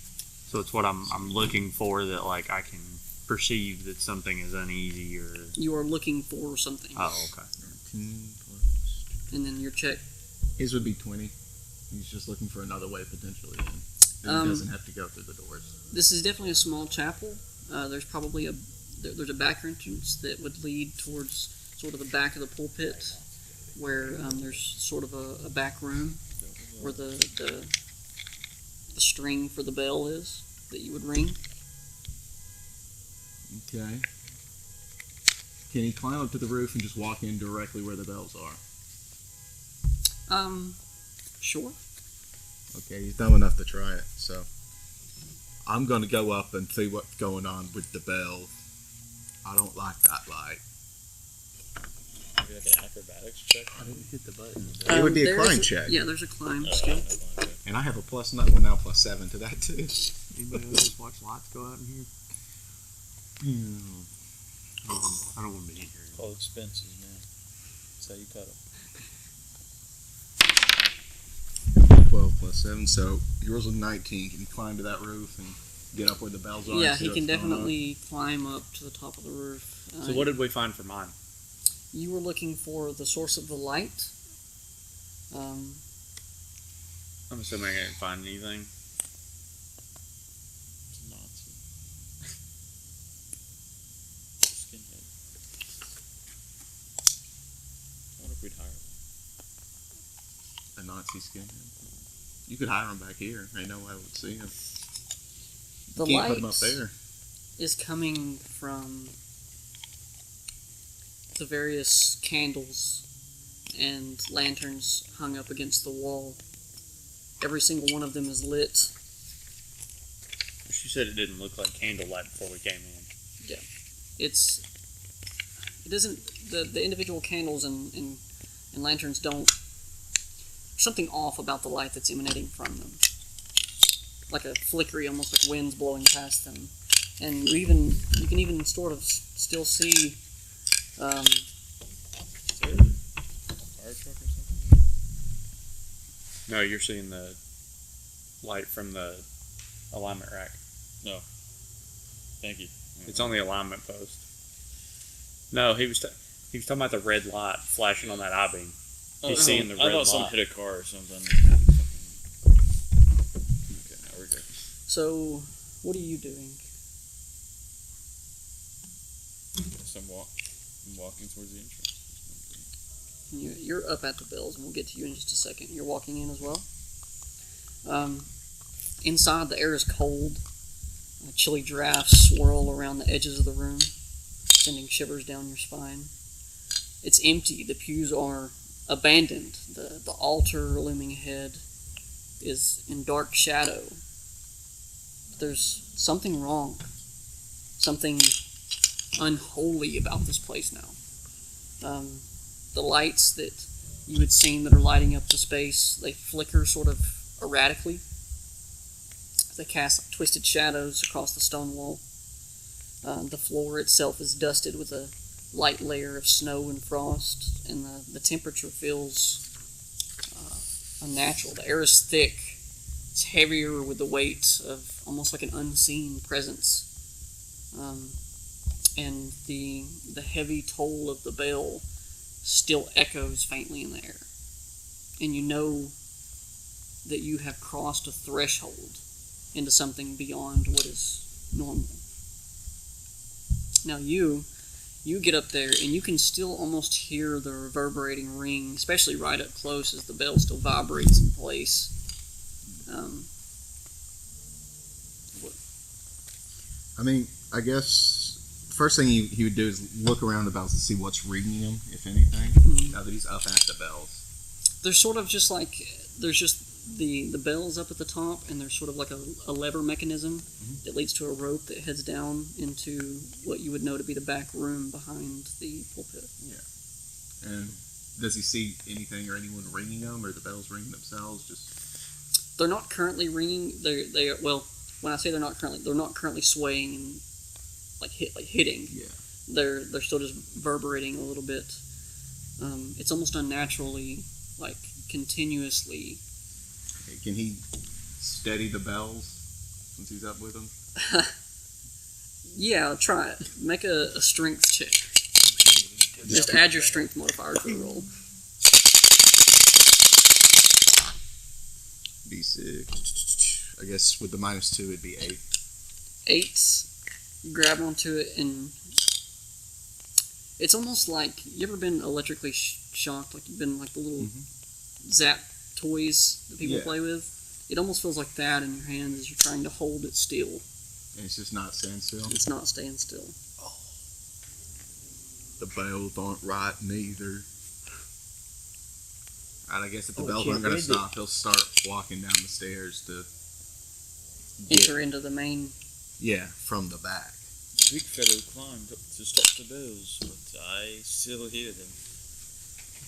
So it's what I'm looking for, that like I can perceive that something is uneasy or. You are looking for something. Oh, okay. 13 plus. And then your check. His would be 20. He's just looking for another way potentially in. And he doesn't have to go through the doors. This is definitely a small chapel. There's probably there's a back entrance that would lead towards sort of the back of the pulpit, where there's sort of a back room where the string for the bell is that you would ring. Okay. Can he climb up to the roof and just walk in directly where the bells are? Sure. Okay, he's dumb enough to try it, so I'm going to go up and see what's going on with the bells. I don't like that light. Maybe like an acrobatics check. I didn't hit the button. It would be a there climb is check. Yeah, there's a climb skill. And I have a plus one now, +7 to that too. Anybody else just watch lights go out in here? I don't want to be in here. All expenses, man. That's how you cut them. 12 plus 7, so yours was 19. Can you climb to that roof and get up where the bells are? Yeah, and see he can what's going on? definitely climb up to the top of the roof. So what did we find for mine? You were looking for the source of the light. I'm assuming I didn't find anything. It's a Nazi. Skinhead. I wonder if we'd hire A Nazi skinhead. You could hire him back here. I know I would see him. The Can't light put him up there. is coming from the various candles and lanterns hung up against the wall. Every single one of them is lit. She said it didn't look like candlelight before we came in. It doesn't, the individual candles and lanterns don't, there's something off about the light that's emanating from them. Like a flickery, almost like wind's blowing past them. And you can even sort of still see, Is there a fire truck or something? No, you're seeing the light from the alignment rack. No. Thank you. It's on the alignment post. No, he was talking about the red light flashing on that I-beam. He's seeing the red I thought someone light. hit a car or something. Okay, now we're good. so what are you doing? So I'm walking towards the entrance. You're up at the bells, and we'll get to you in just a second. You're walking in as well. Inside, the air is cold. Chilly drafts swirl around the edges of the room, sending shivers down your spine. It's empty. The pews are abandoned. The altar looming ahead is in dark shadow. There's something wrong. Something unholy about this place now. The lights that you had seen that are lighting up the space, they flicker sort of erratically. They cast twisted shadows across the stone wall. The floor itself is dusted with a light layer of snow and frost, and the temperature feels unnatural. The air is thick. It's heavier with the weight of almost like an unseen presence. And the heavy toll of the bell still echoes faintly in the air. And you know that you have crossed a threshold into something beyond what is normal. Now you get up there and you can still almost hear the reverberating ring, especially right up close as the bell still vibrates in place. I mean, I guess the first thing he would do is look around the bells to see what's ringing him, if anything. Mhm. Now that he's up at the bells. There's sort of just like, there's just the bells up at the top, and there's sort of like a lever mechanism that leads to a rope that heads down into what you would know to be the back room behind the pulpit. And does he see anything or anyone ringing them, or the bells ringing themselves? Just They're not currently ringing. They well, when I say they're not currently swaying and hitting. yeah. They're still just reverberating a little bit. It's almost unnaturally, like continuously. Okay, can he steady the bells since he's up with them? Yeah, try it. Make a strength check. Just add your strength modifier to the roll. D6. I guess with the -2 it'd be 8. 8. Grab onto it, and it's almost like, you ever been electrically shocked? Like you've been like the little zap toys that people Yeah. play with? It almost feels like that in your hands as you're trying to hold it still. And it's just not staying still. It's not staying still. The bells aren't right neither. And I guess if the Oh, bells can't aren't going to read it. stop, he'll start walking down the stairs to Enter into the main. from the back. The big fellow climbed up to stop the bells, but I still hear them.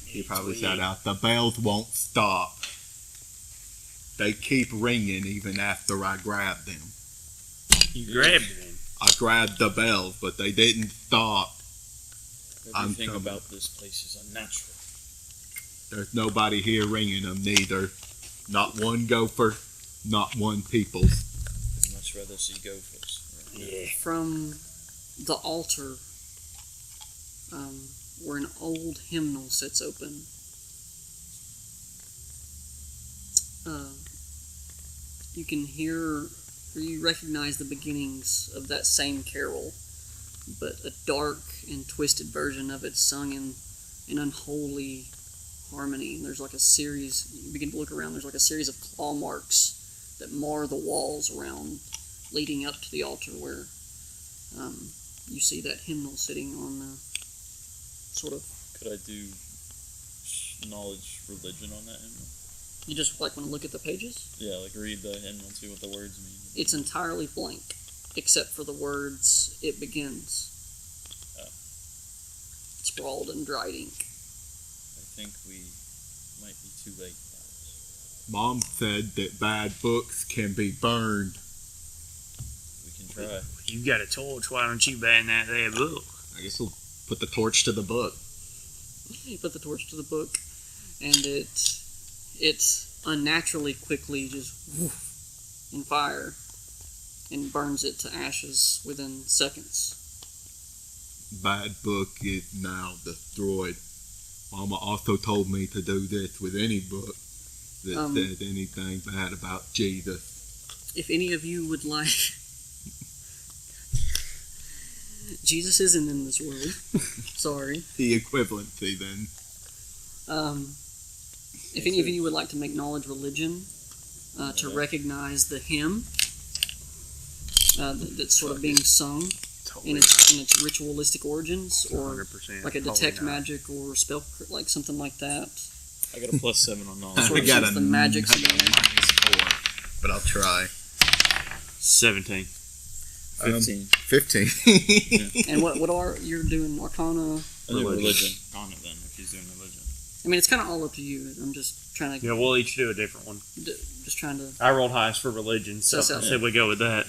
He probably shout out, "The bells won't stop. They keep ringing even after I grab them. You grabbed him. I grabbed the bells, but they didn't stop. Everything coming. about this place is unnatural. There's nobody here ringing them neither. Not one gopher, not one peoples." I'd much rather see gophers. Yeah. From the altar, where an old hymnal sits open, you can hear or you recognize the beginnings of that same carol, but a dark and twisted version of it sung in an unholy harmony. And there's like a series, you begin to look around, there's like a series of claw marks that mar the walls around, leading up to the altar where you see that hymnal sitting on the sort of... Could I do knowledge religion on that hymnal? You just like want to look at the pages? Yeah, like read the hymnal and see what the words mean. It's entirely blank, except for the words, "It begins." Oh. Sprawled in dried ink. I think we might be too late for that. Mom said that bad books can be burned. We can try. You've got a torch. Why don't you ban that there book? I guess we'll put the torch to the book. You put the torch to the book, and it unnaturally quickly just woof, in fire and burns it to ashes within seconds. Bad book is now destroyed. Mama also told me to do this with any book that said anything bad about Jesus. If any of you would like... Jesus isn't in this world. Sorry. The equivalency, then. If any of you would like to make knowledge religion, to recognize the hymn that's sort of being sung in its ritualistic origins, or 100% like a detect magic or spell, like something like that. I got a +7 on knowledge. Sort of since the magic's in there. -4, but I'll try. 17. 15. 15. And what are you're doing Arcana? I do religion on it then, if he's doing religion. I mean, it's kind of all up to you. I'm just trying to. Yeah, we'll each do a different one. Just trying to. I rolled highest for religion, so I said we go with that.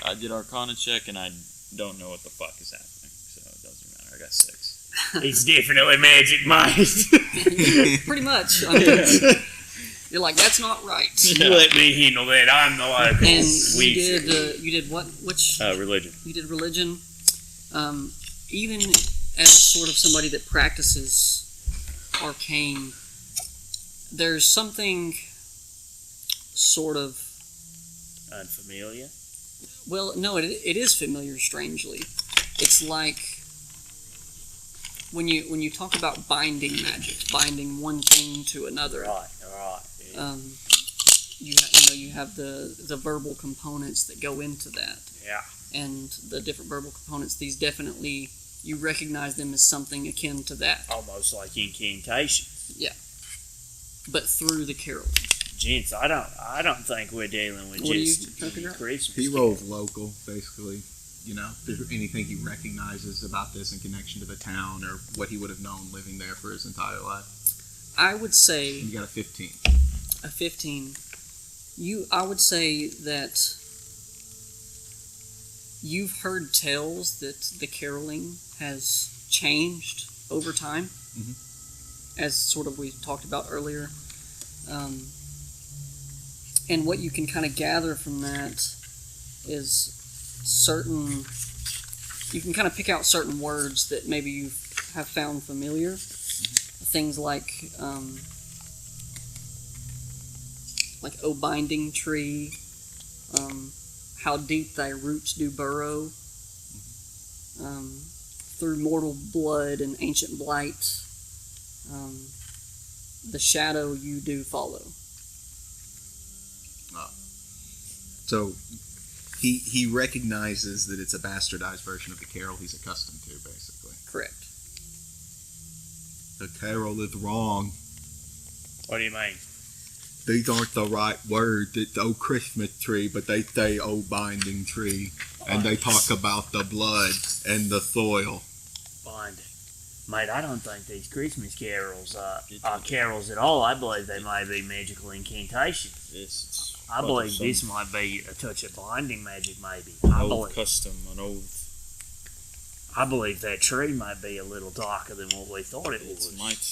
I did Arcana check and I don't know what the fuck is happening, so it doesn't matter. I got 6. It's definitely magic, mate. Pretty much. I mean, you're like, that's not right. You let me handle that. I'm the local. And you did what? Which? Religion. You did religion. Even as sort of somebody that practices arcane, there's something sort of Unfamiliar? well, no, it is familiar. Strangely, it's like when you talk about binding magic, binding one thing to another. Right. Yeah. You have the verbal components that go into that. Yeah. And the different verbal components, these definitely, you recognize them as something akin to that. Almost like incantation. But through the carol. Gents, I don't think we're dealing with What are you just trying to figure out? Christmas. He rolls local, basically. You know, if there's anything he recognizes about this in connection to the town or what he would have known living there for his entire life. I would say You got a 15. a 15. I would say that you've heard tales that the caroling has changed over time, as sort of we talked about earlier. And what you can kind of gather from that is you can kind of pick out certain words that maybe you have found familiar. Things like "O binding tree," "How deep thy roots do burrow," "Through mortal blood and ancient blight," "The shadow you do follow." So he recognizes that it's a bastardized version of the carol he's accustomed to, basically. Correct. The carol is wrong. What do you mean? These aren't the right words. It's "oh Christmas tree," but they say "oh binding tree," and they talk about the blood and the soil. Binding. Mate, I don't think these Christmas carols are carols at all. I believe they may be magical incantations. It's I believe this might be a touch of binding magic, maybe. an I old custom, an old... believe that tree might be a little darker than what we thought it It was. might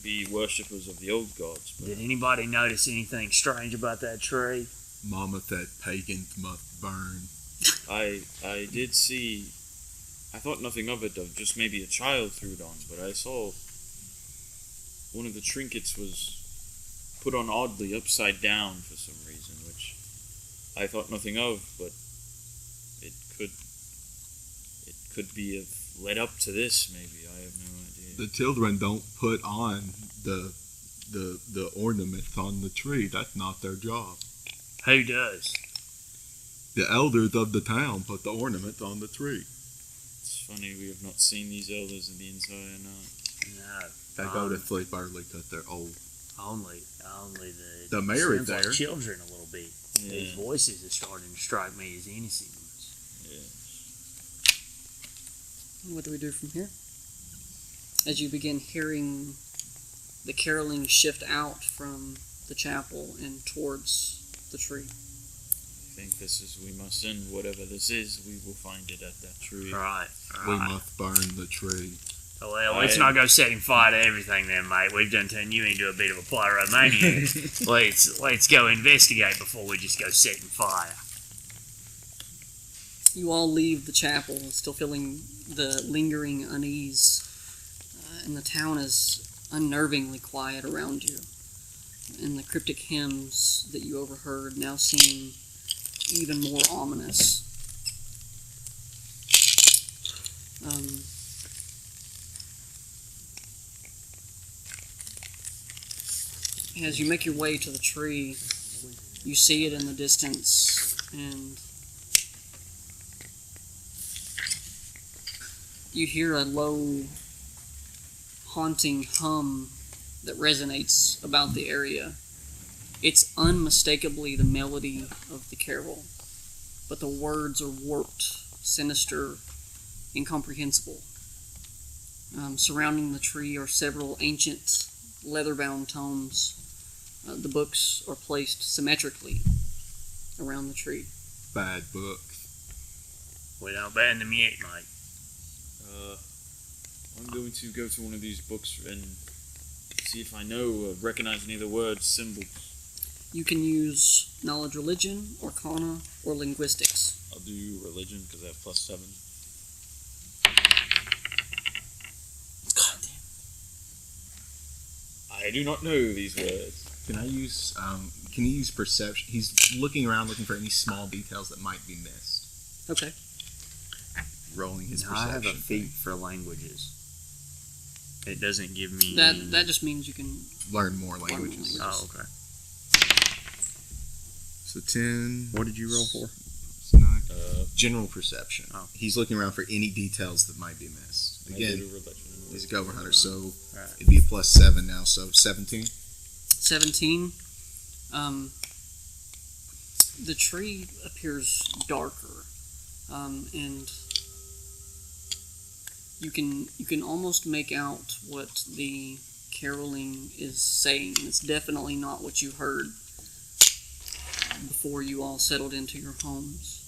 be worshippers of the old gods, but Did anybody notice anything strange about that tree? Mama said pagans must burn. I did see... I thought nothing of it, of just maybe a child threw it on, but I saw one of the trinkets was put on oddly upside down for some reason, which I thought nothing of, but it could be led up to this. Maybe I have no idea. The children don't put on the ornaments on the tree. That's not their job. Who does? The elders of the town put the ornaments on the tree. It's funny we have not seen these elders in the entire night. No. They go to sleep early because they're old. Only The mayor is sounds like there. children a little bit. Yeah. These voices are starting to strike me as innocent ones. Yeah. What do we do from here? As you begin hearing the caroling shift out from the chapel and towards the tree. I think this is, we must end whatever this is. We will find it at that tree. Right. We must burn the tree. Well, let's not go setting fire to everything then, mate. We've done turned you into a bit of a pyromaniac. let's go investigate before we just go setting fire. You all leave the chapel, still feeling the lingering unease, and the town is unnervingly quiet around you. And the cryptic hymns that you overheard now seem even more ominous. As you make your way to the tree, you see it in the distance, and you hear a low, haunting hum that resonates about the area. It's unmistakably the melody of the carol, but the words are warped, sinister, incomprehensible. Surrounding the tree are several ancient, leather-bound tomes. The books are placed symmetrically around the tree. Bad books. We don't ban them yet, mate. I'm going to go to one of these books and see if I recognize any of the words, symbols. You can use knowledge religion, arcana, or linguistics. I'll do religion because I have +7. God damn. I do not know these words. Can you use perception? He's looking around looking for any small details that might be missed. Okay. Rolling his I perception. have a feat for languages. It doesn't give me... That just means you can Learn more learn languages. Oh, okay. So 10. What did you roll for? It's 9. General perception. Oh. He's looking around for any details that might be missed. I Again, do religion. he's a gopher hunter, so Right. it'd be a +7 now. So 17. 17. The tree appears darker, and you can almost make out what the caroling is saying. It's definitely not what you heard before you all settled into your homes.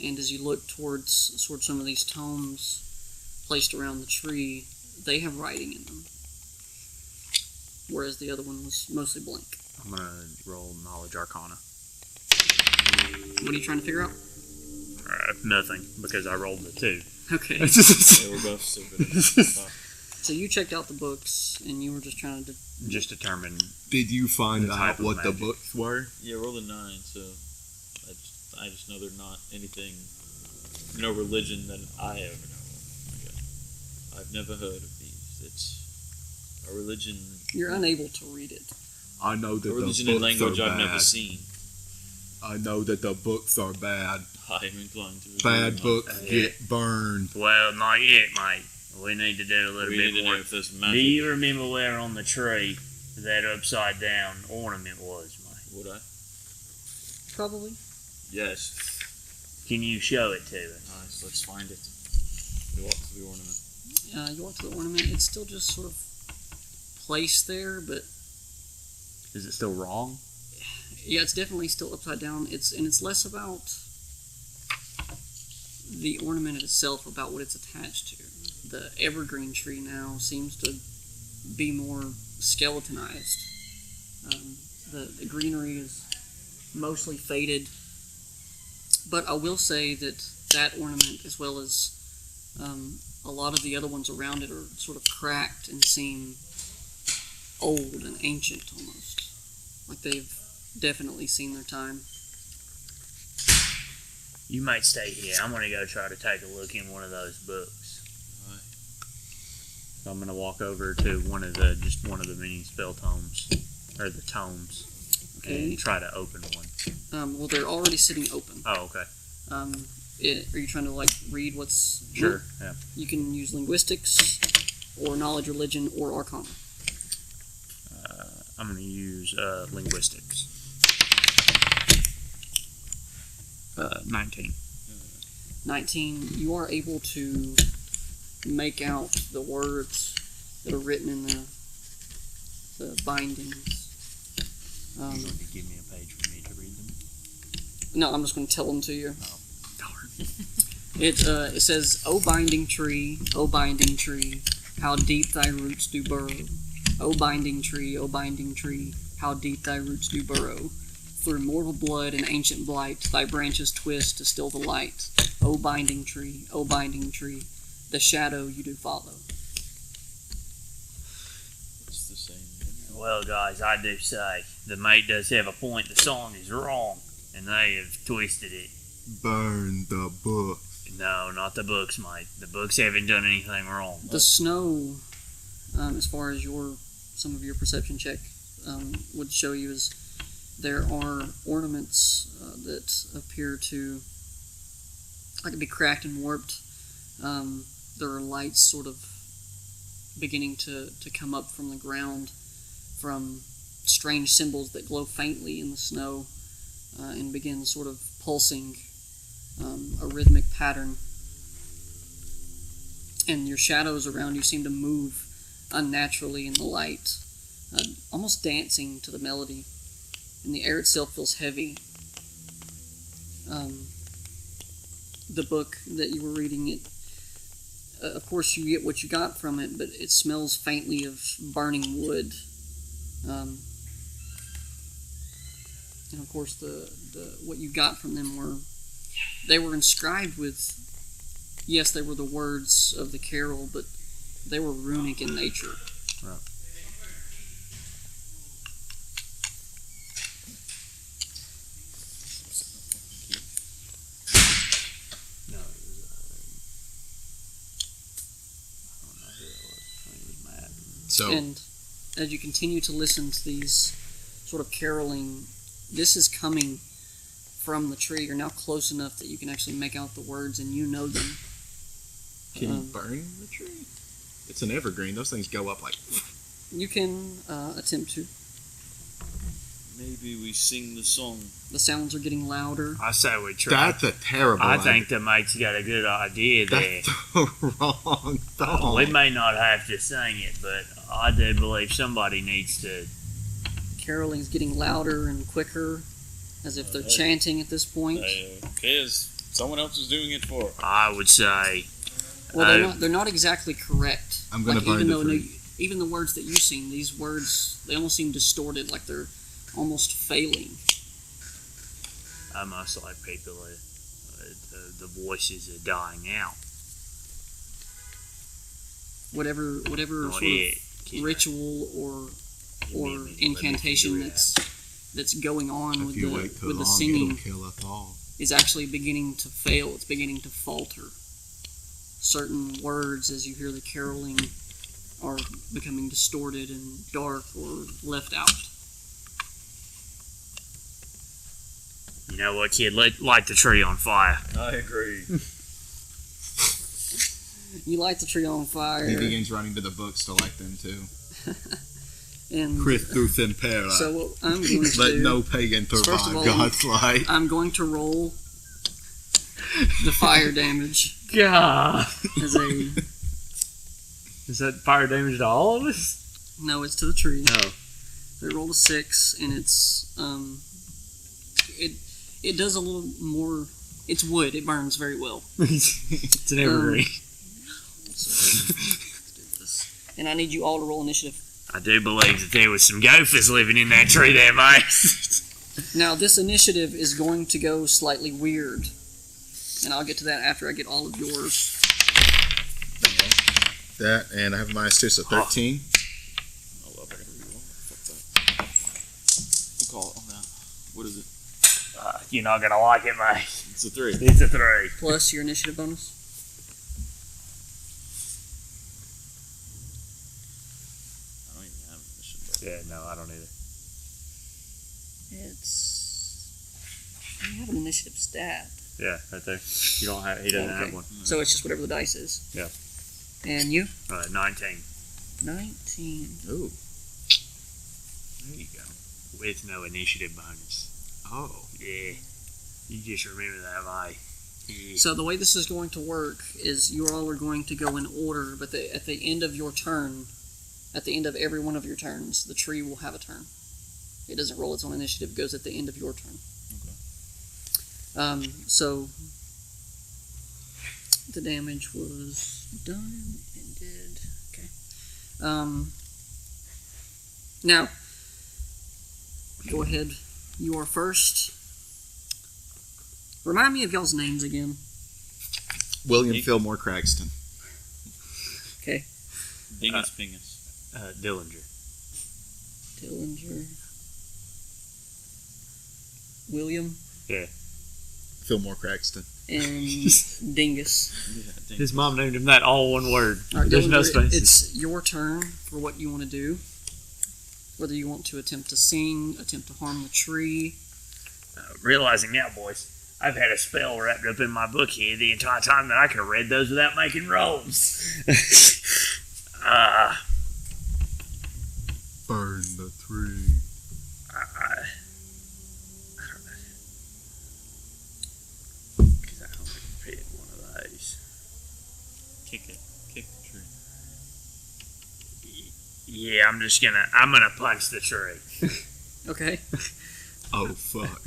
And as you look towards some of these tomes placed around the tree, they have writing in them, whereas the other one was mostly blank. I'm going to roll Knowledge Arcana. What are you trying to figure out? Nothing, because I rolled the 2. Okay. They were both stupid. So you checked out the books, and you were just trying to... Just determine... Did you find The type out of what the magic. books were? Yeah, rolled a 9, so I just know they're not anything, no religion that I ever know of. Okay. I've never heard of these. It's a religion. You're unable to read it. I know that A the religion books in language are I've never bad. seen. I know that the books are bad. I am inclined to agree. Bad books Yeah. get burned. Well, not yet, mate. We need to do a little We bit need to more. know if there's Do magic. you remember where on the tree that upside down ornament was, mate? Would I? Probably. Yes. Can you show it to us? Nice. Let's find it. We walk to the ornament. You walk to the ornament. It's still just sort of placed there, but Is it still wrong? yeah, it's definitely still upside down. It's less about the ornament itself, about what it's attached to. The evergreen tree now seems to be more skeletonized. The greenery is mostly faded, but I will say that ornament, as well as a lot of the other ones around it, are sort of cracked and seem old and ancient almost. like they've definitely seen their time. You might stay here. I'm gonna go try to take a look in one of those books. So I'm gonna walk over to one of the mini spell tomes, or the tomes, Okay. and try to open one. Well, they're already sitting open. Oh, okay. Are you trying to like read what's? Sure. Yeah. You can use linguistics, or knowledge, religion, or arcana. I'm gonna use linguistics. 19. 19. You are able to make out the words that are written in the bindings. You going to give me a page for me to read them? No, I'm just going to tell them to you. Oh, darn. It says, O binding tree, how deep thy roots do burrow. O binding tree, how deep thy roots do burrow. Through mortal blood and ancient blight, thy branches twist to still the light. O binding tree, the shadow you do follow. It's the same. Well, guys, I do say the mate does have a point. The song is wrong, and they have twisted it. Burn the book. No, not the books, mate. The books haven't done anything wrong. The snow, as far as some of your perception check would show you, is there are ornaments that appear to be cracked and warped. There are lights sort of beginning to come up from the ground from strange symbols that glow faintly in the snow and begin sort of pulsing a rhythmic pattern. And your shadows around you seem to move unnaturally in the light, almost dancing to the melody. And the air itself feels heavy. The book that you were reading, of course you get what you got from it, but it smells faintly of burning wood. And of course what you got from them they were inscribed with, yes, they were the words of the carol, but they were runic in nature. Right. No, it was, I don't know who it was. I think it was Matt. So And as you continue to listen to these sort of caroling, this is coming from the tree. You're now close enough that you can actually make out the words and you know them. can you burn the tree? It's an evergreen. Those things go up like. You can attempt to. Maybe we sing the song. The sounds are getting louder. I say we try. That's a terrible I idea. think the mate's got a good idea there. That's the wrong song. We may not have to sing it, but I do believe somebody needs to. Caroling's getting louder and quicker, as if they're chanting at this point. Because someone else is doing it for. I would say. Well, they're not exactly correct. I'm going to burn the tree. Even the words that you've seen, these words, they almost seem distorted, like they're almost failing. I must like people. The voices are dying out. Whatever Not sort yet, of kid. ritual or Let me incantation figure it that's going on If with you wait too the long, singing it'll kill us all. is actually beginning to fail. It's beginning to falter. Certain words, as you hear the caroling, are becoming distorted and dark or left out. You know what, kid? Light the tree on fire. I agree. You light the tree on fire. He begins running to the books to light them too. And Christus impera. so what I'm going to Let do, no pagan First of all, survive God's light. I'm going to roll the fire damage God. as a... Is that fire damage to all of us? No, it's to the tree. No. They rolled a 6, and it's it does a little more. It's wood. It burns very well. It's an evergreen. And I need you all to roll initiative. I do believe that there was some gophers living in that tree there, mate. Now, this initiative is going to go slightly weird, and I'll get to that after I get all of yours. That, and I have -2, so 13. Oh, well, I gotta reroll. Fuck that. What is it? You're not gonna like it, mate. It's a 3. It's a 3. Plus your initiative bonus. I don't even have initiative. Yeah, no, I don't either. You have an initiative stat. Yeah, right there. You don't have. He doesn't Okay. have one. So it's just whatever the dice is. Yeah. And you? 19. 19. Ooh. There you go. With no initiative bonus. Oh. Yeah. You just remember that, mate. Yeah. So the way this is going to work is you all are going to go in order, but at the end of your turn, at the end of every one of your turns, the tree will have a turn. It doesn't roll its own initiative; it goes at the end of your turn. So the damage was done and did. Okay. Now, go ahead. You are first. Remind me of y'all's names again. William Fillmore Cragston. Okay. Dingus Pingus. Dillinger. Dillinger. William Fillmore Cragston. and Dingus. Yeah, Dingus. His mom named him that all one word. All right, There's no Dillinger, spaces. it's your turn for what you want to do. Whether you want to attempt to sing, attempt to harm the tree. Realizing now, boys, I've had a spell wrapped up in my book here the entire time that I could have read those without making rolls. Burn the tree. I don't know. Because I don't pick one of those. Kick it. Kick the tree. Yeah, I'm gonna punch the tree. Okay. Oh, fuck.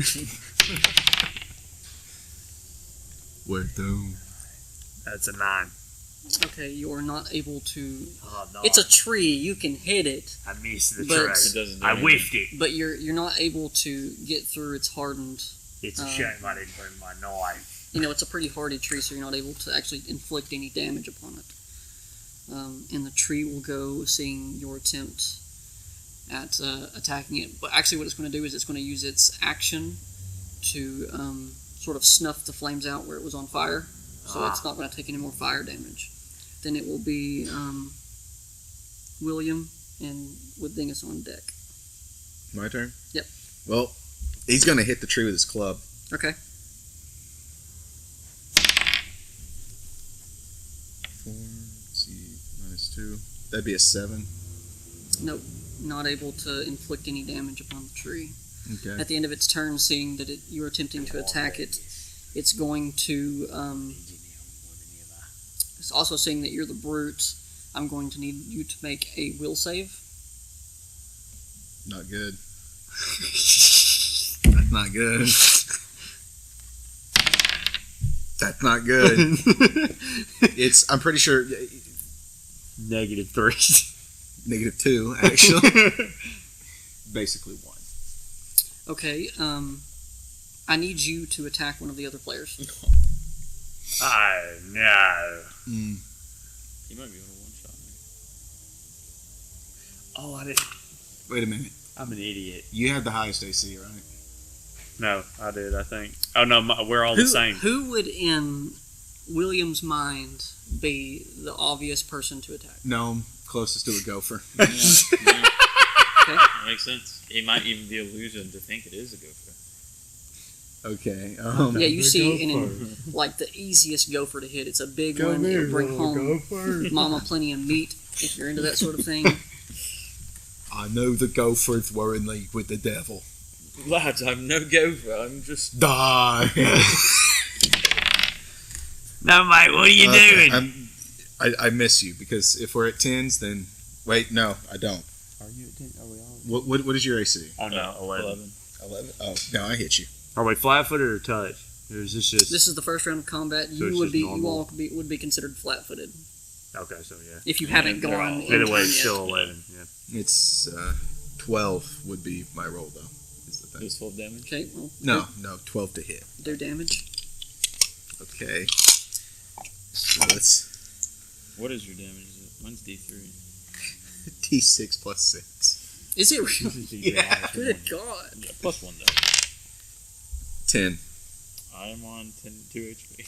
We're doomed. That's a 9. Okay, you are not able to. Oh no! It's a tree. You can hit it, I missed the But- tree. It doesn't do I anything. whiffed it. but you're not able to get through its hardened. It's a shame I didn't bring my knife. You know, it's a pretty hardy tree, so you're not able to actually inflict any damage upon it. And the tree will go, seeing your attempt at attacking it. But actually, what it's going to do is it's going to use its action to sort of snuff the flames out where it was on fire. So it's not going to take any more fire damage. Then it will be William and with Dingus on deck. My turn? Yep. Well, he's going to hit the tree with his club. Okay. 4, let's see, -2. That'd be a 7. Nope. Not able to inflict any damage upon the tree. Okay. At the end of its turn, seeing that you're attempting to attack it, it's going to. It's also seeing that you're the brute. I'm going to need you to make a will save. Not good. That's not good. That's not good. I'm pretty sure, -3. -2, actually. Basically 1. Okay. I need you to attack one of the other players. Oh no! Mm. You might be able to one-shot me. Oh, I didn't. Wait a minute. I'm an idiot. You have the highest AC, right? No, I did. I think. Oh no, we're all the same. Who would, in William's mind, be the obvious person to attack? No, closest to a gopher. Yeah. Okay. That makes sense. He might even be illusioned to think it is a gopher. Okay. Yeah, you see, like the easiest gopher to hit. It's a big one. It'll bring home mama plenty of meat if you're into that sort of thing. I know the gophers were in league with the devil. Lads, I'm no gopher. I'm just. Die! No, mate, what are you doing? I miss you, because if we're at 10s, then... Wait, no, I don't. Are you? Are we all? What is your AC? Oh no, 11. 11? Oh, no, I hit you. Are we flat-footed or touch? Or is this just? This is the first round of combat. So You it's would just be, normal. you all would be considered flat-footed Okay, so yeah. if you haven't gone. in Either way, turn it's yet. still 11. Yeah. It's 12 would be my roll, though. Is the thing. Does full damage? Okay, well, No, 12 to hit. do damage. Okay. So that's What is your damage? Is it? Mine's D3. D6 plus 6. Is it really? Yeah. Good God. Yeah, +1 though. 10. I'm on 2 HP.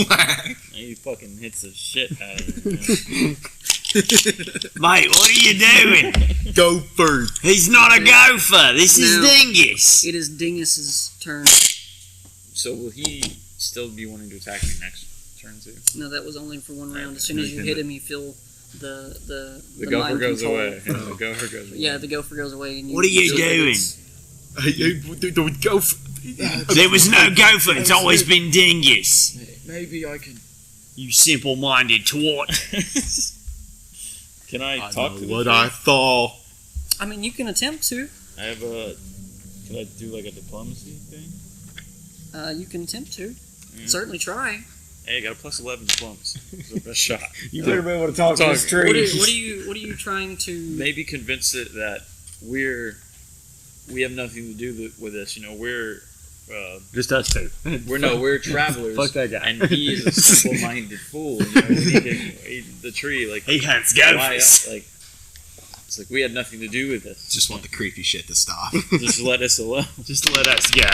Whack. He fucking hits the shit out of me. Mate, what are you doing? Go first. He's not a gopher. This is No. Dingus. It is Dingus's turn. So will he still be wanting to attack me next turn too? No, that was only for one round. Okay. As soon as you hit him, you feel the The gopher mind goes control. away. The gopher goes away. Yeah, the gopher goes away. And What are you feel that doing? it's- Go first. There was no gopher. It's always been Dingus. Maybe I can. You simple-minded twat. Can I I talk know to the what tree? I thought. I mean, you can attempt to. I have a. Can I do like a diplomacy thing? You can attempt to. Yeah. Certainly try. Hey, I got a +11 diplomacy. It's the best shot. You better be able to talk to this tree. What are you trying to? Maybe convince it that we have nothing to do with this. You know, we're Just us two. we're travelers. Fuck that guy. And he is a simple-minded fool. You know, we need to, the tree, like He hunts why, gophers. like it's like we had nothing to do with this. Just want the creepy shit to stop. Just let us alone. Just let us go.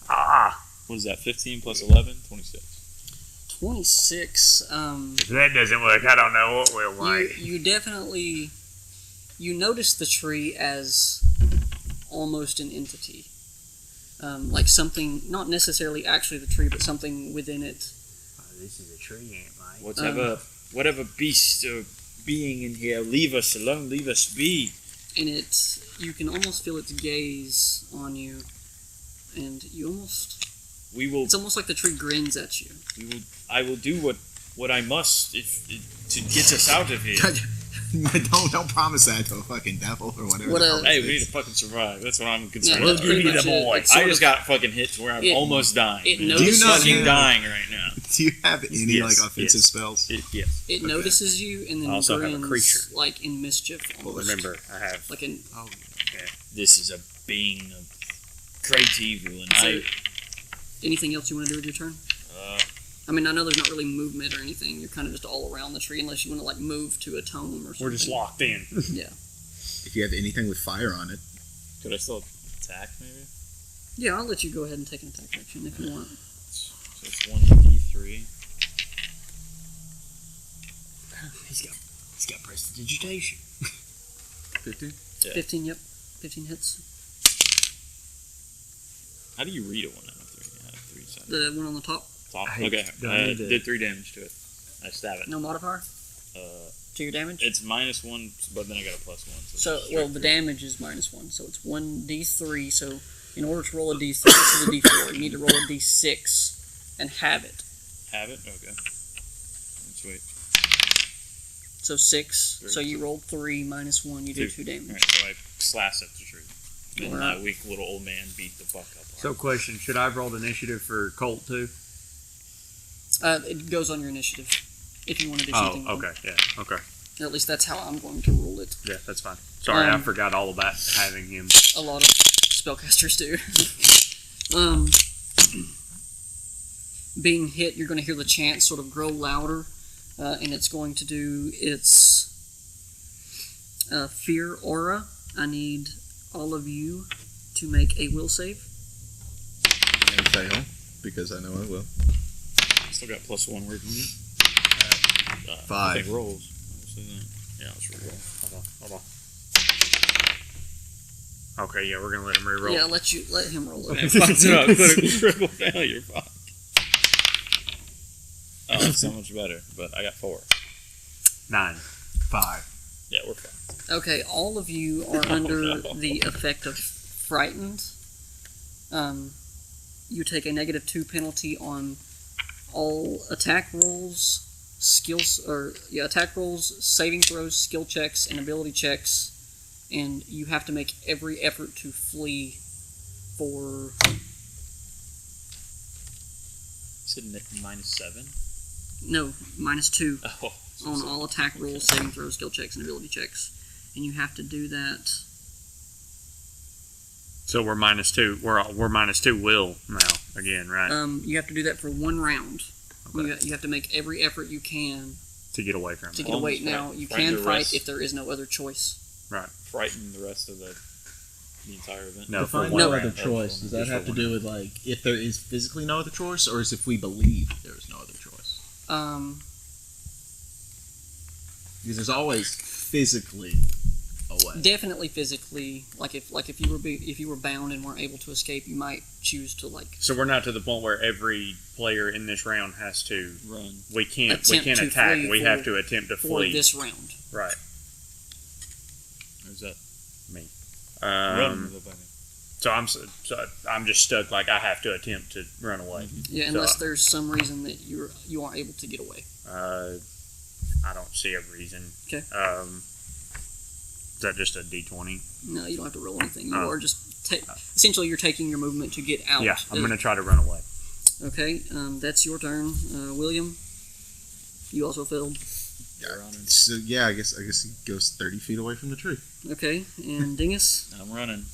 Ah, What is that? 15 + 11, 26. 26. if that doesn't work, I don't know what will, mate. You definitely notice the tree as almost an entity, like something not necessarily actually the tree, but something within it. Oh, this is a tree ant, mate. Whatever beast or being in here, leave us alone. Leave us be. And you can almost feel its gaze on you, and you almost. We will. It's almost like the tree grins at you. I will do what I must to get us out of here. don't promise that to a fucking devil or whatever. What the a- hell Hey, this we need is. to fucking survive. That's what I'm Yeah, concerned that's about. give pretty me much the it. boy. It's I sort just of- got fucking hit to where I'm it- almost dying. it man. notices Do you not fucking have- dying right now. Do you have any Yes, offensive yes. spells? Yes. It notices you and then I also have a grins creature. like in mischief. Almost. Remember, I have. like in This is a being of great evil, and So- anything else you want to do with your turn? I mean, I know there's not really movement or anything. You're kind of just all around the tree, unless you want to like move to a tome or something. We're just locked in. Yeah. If you have anything with fire on it. could I still attack maybe? Yeah, I'll let you go ahead and take an attack action if you want. So it's 1d3. He's got prestidigitation. 15? Yeah. 15, yep. 15 hits. How do you read a 1 out of 3? I have 3 sides. The one on the top, Top. Hey, Okay. do I I need to- did 3 damage to it. I stab it. no modifier Uh, to your damage. it's -1, but then I got a +1. So, So, it's well, straight the through. damage is -1, so it's 1d3. So, in order to roll a d3, this is a d4. You need to roll a d6 and have it. Have it? Okay. Sweet. So 6. So you rolled 3 -1. You do 2 damage. Alright, so I slash at the tree. And my Alright. weak little old man beat the fuck up. So, question: should I have rolled initiative for Colt too? It goes on your initiative if you want to do Oh, something. okay, yeah, okay, Or at least that's how I'm going to rule it. yeah, that's fine. Sorry, I Um, forgot all about having him. A lot of spellcasters do. Being hit, you're going to hear the chant sort of grow louder, and it's going to do its fear aura. I need all of you to make a will save. And fail, because I know I will. Still got +1 word from you. 5. I think rolls. Yeah, let's re-roll. Hold on. Okay, yeah, we're gonna let him re-roll. Yeah, let him roll it. Man, fucked it up. Put a critical failure. Fuck. Oh, it's so much better. But I got 4. 9. 5. Yeah, we're fine. Okay, all of you are under no. the effect of frightened. You take a -2 penalty on all attack rolls, attack rolls, saving throws, skill checks, and ability checks, and you have to make every effort to flee for. Said -7. No, -2 Oh, on all attack rolls, saving throws, skill checks, and ability checks, and you have to do that. So we're -2. We're -2 will now again, right? You have to do that for 1 round. Okay. You have to make every effort you can To get away from to him. get away. Almost Now, frighten- you frighten can the fight rest. if there is no other choice. Frighten the rest of the the entire event. No, for Define one no round. other choice. Does that Just have for to do one with like if there is physically no other choice, or is if we believe there is no other choice? Because there's always physically a way. Definitely physically. Like if you were bound and weren't able to escape, you might choose to like. So we're not to the point where every player in this round has to Run. We can't Attempt to attack. flee We for- have to attempt to For flee. this round. Right. Who's that? Me. Run with the bunny. So I'm just stuck. Like I have to attempt to run away. Yeah, unless there's some reason that you aren't able to get away. I don't see a reason. Okay. Is that just a D20? No, you don't have to roll anything. You Oh. are just essentially you're taking your movement to get out. Yeah, I'm going to try to run away. Okay, that's your turn, William. You also failed. So yeah, I guess he goes 30 feet away from the tree. Okay, and Dingus. I'm running.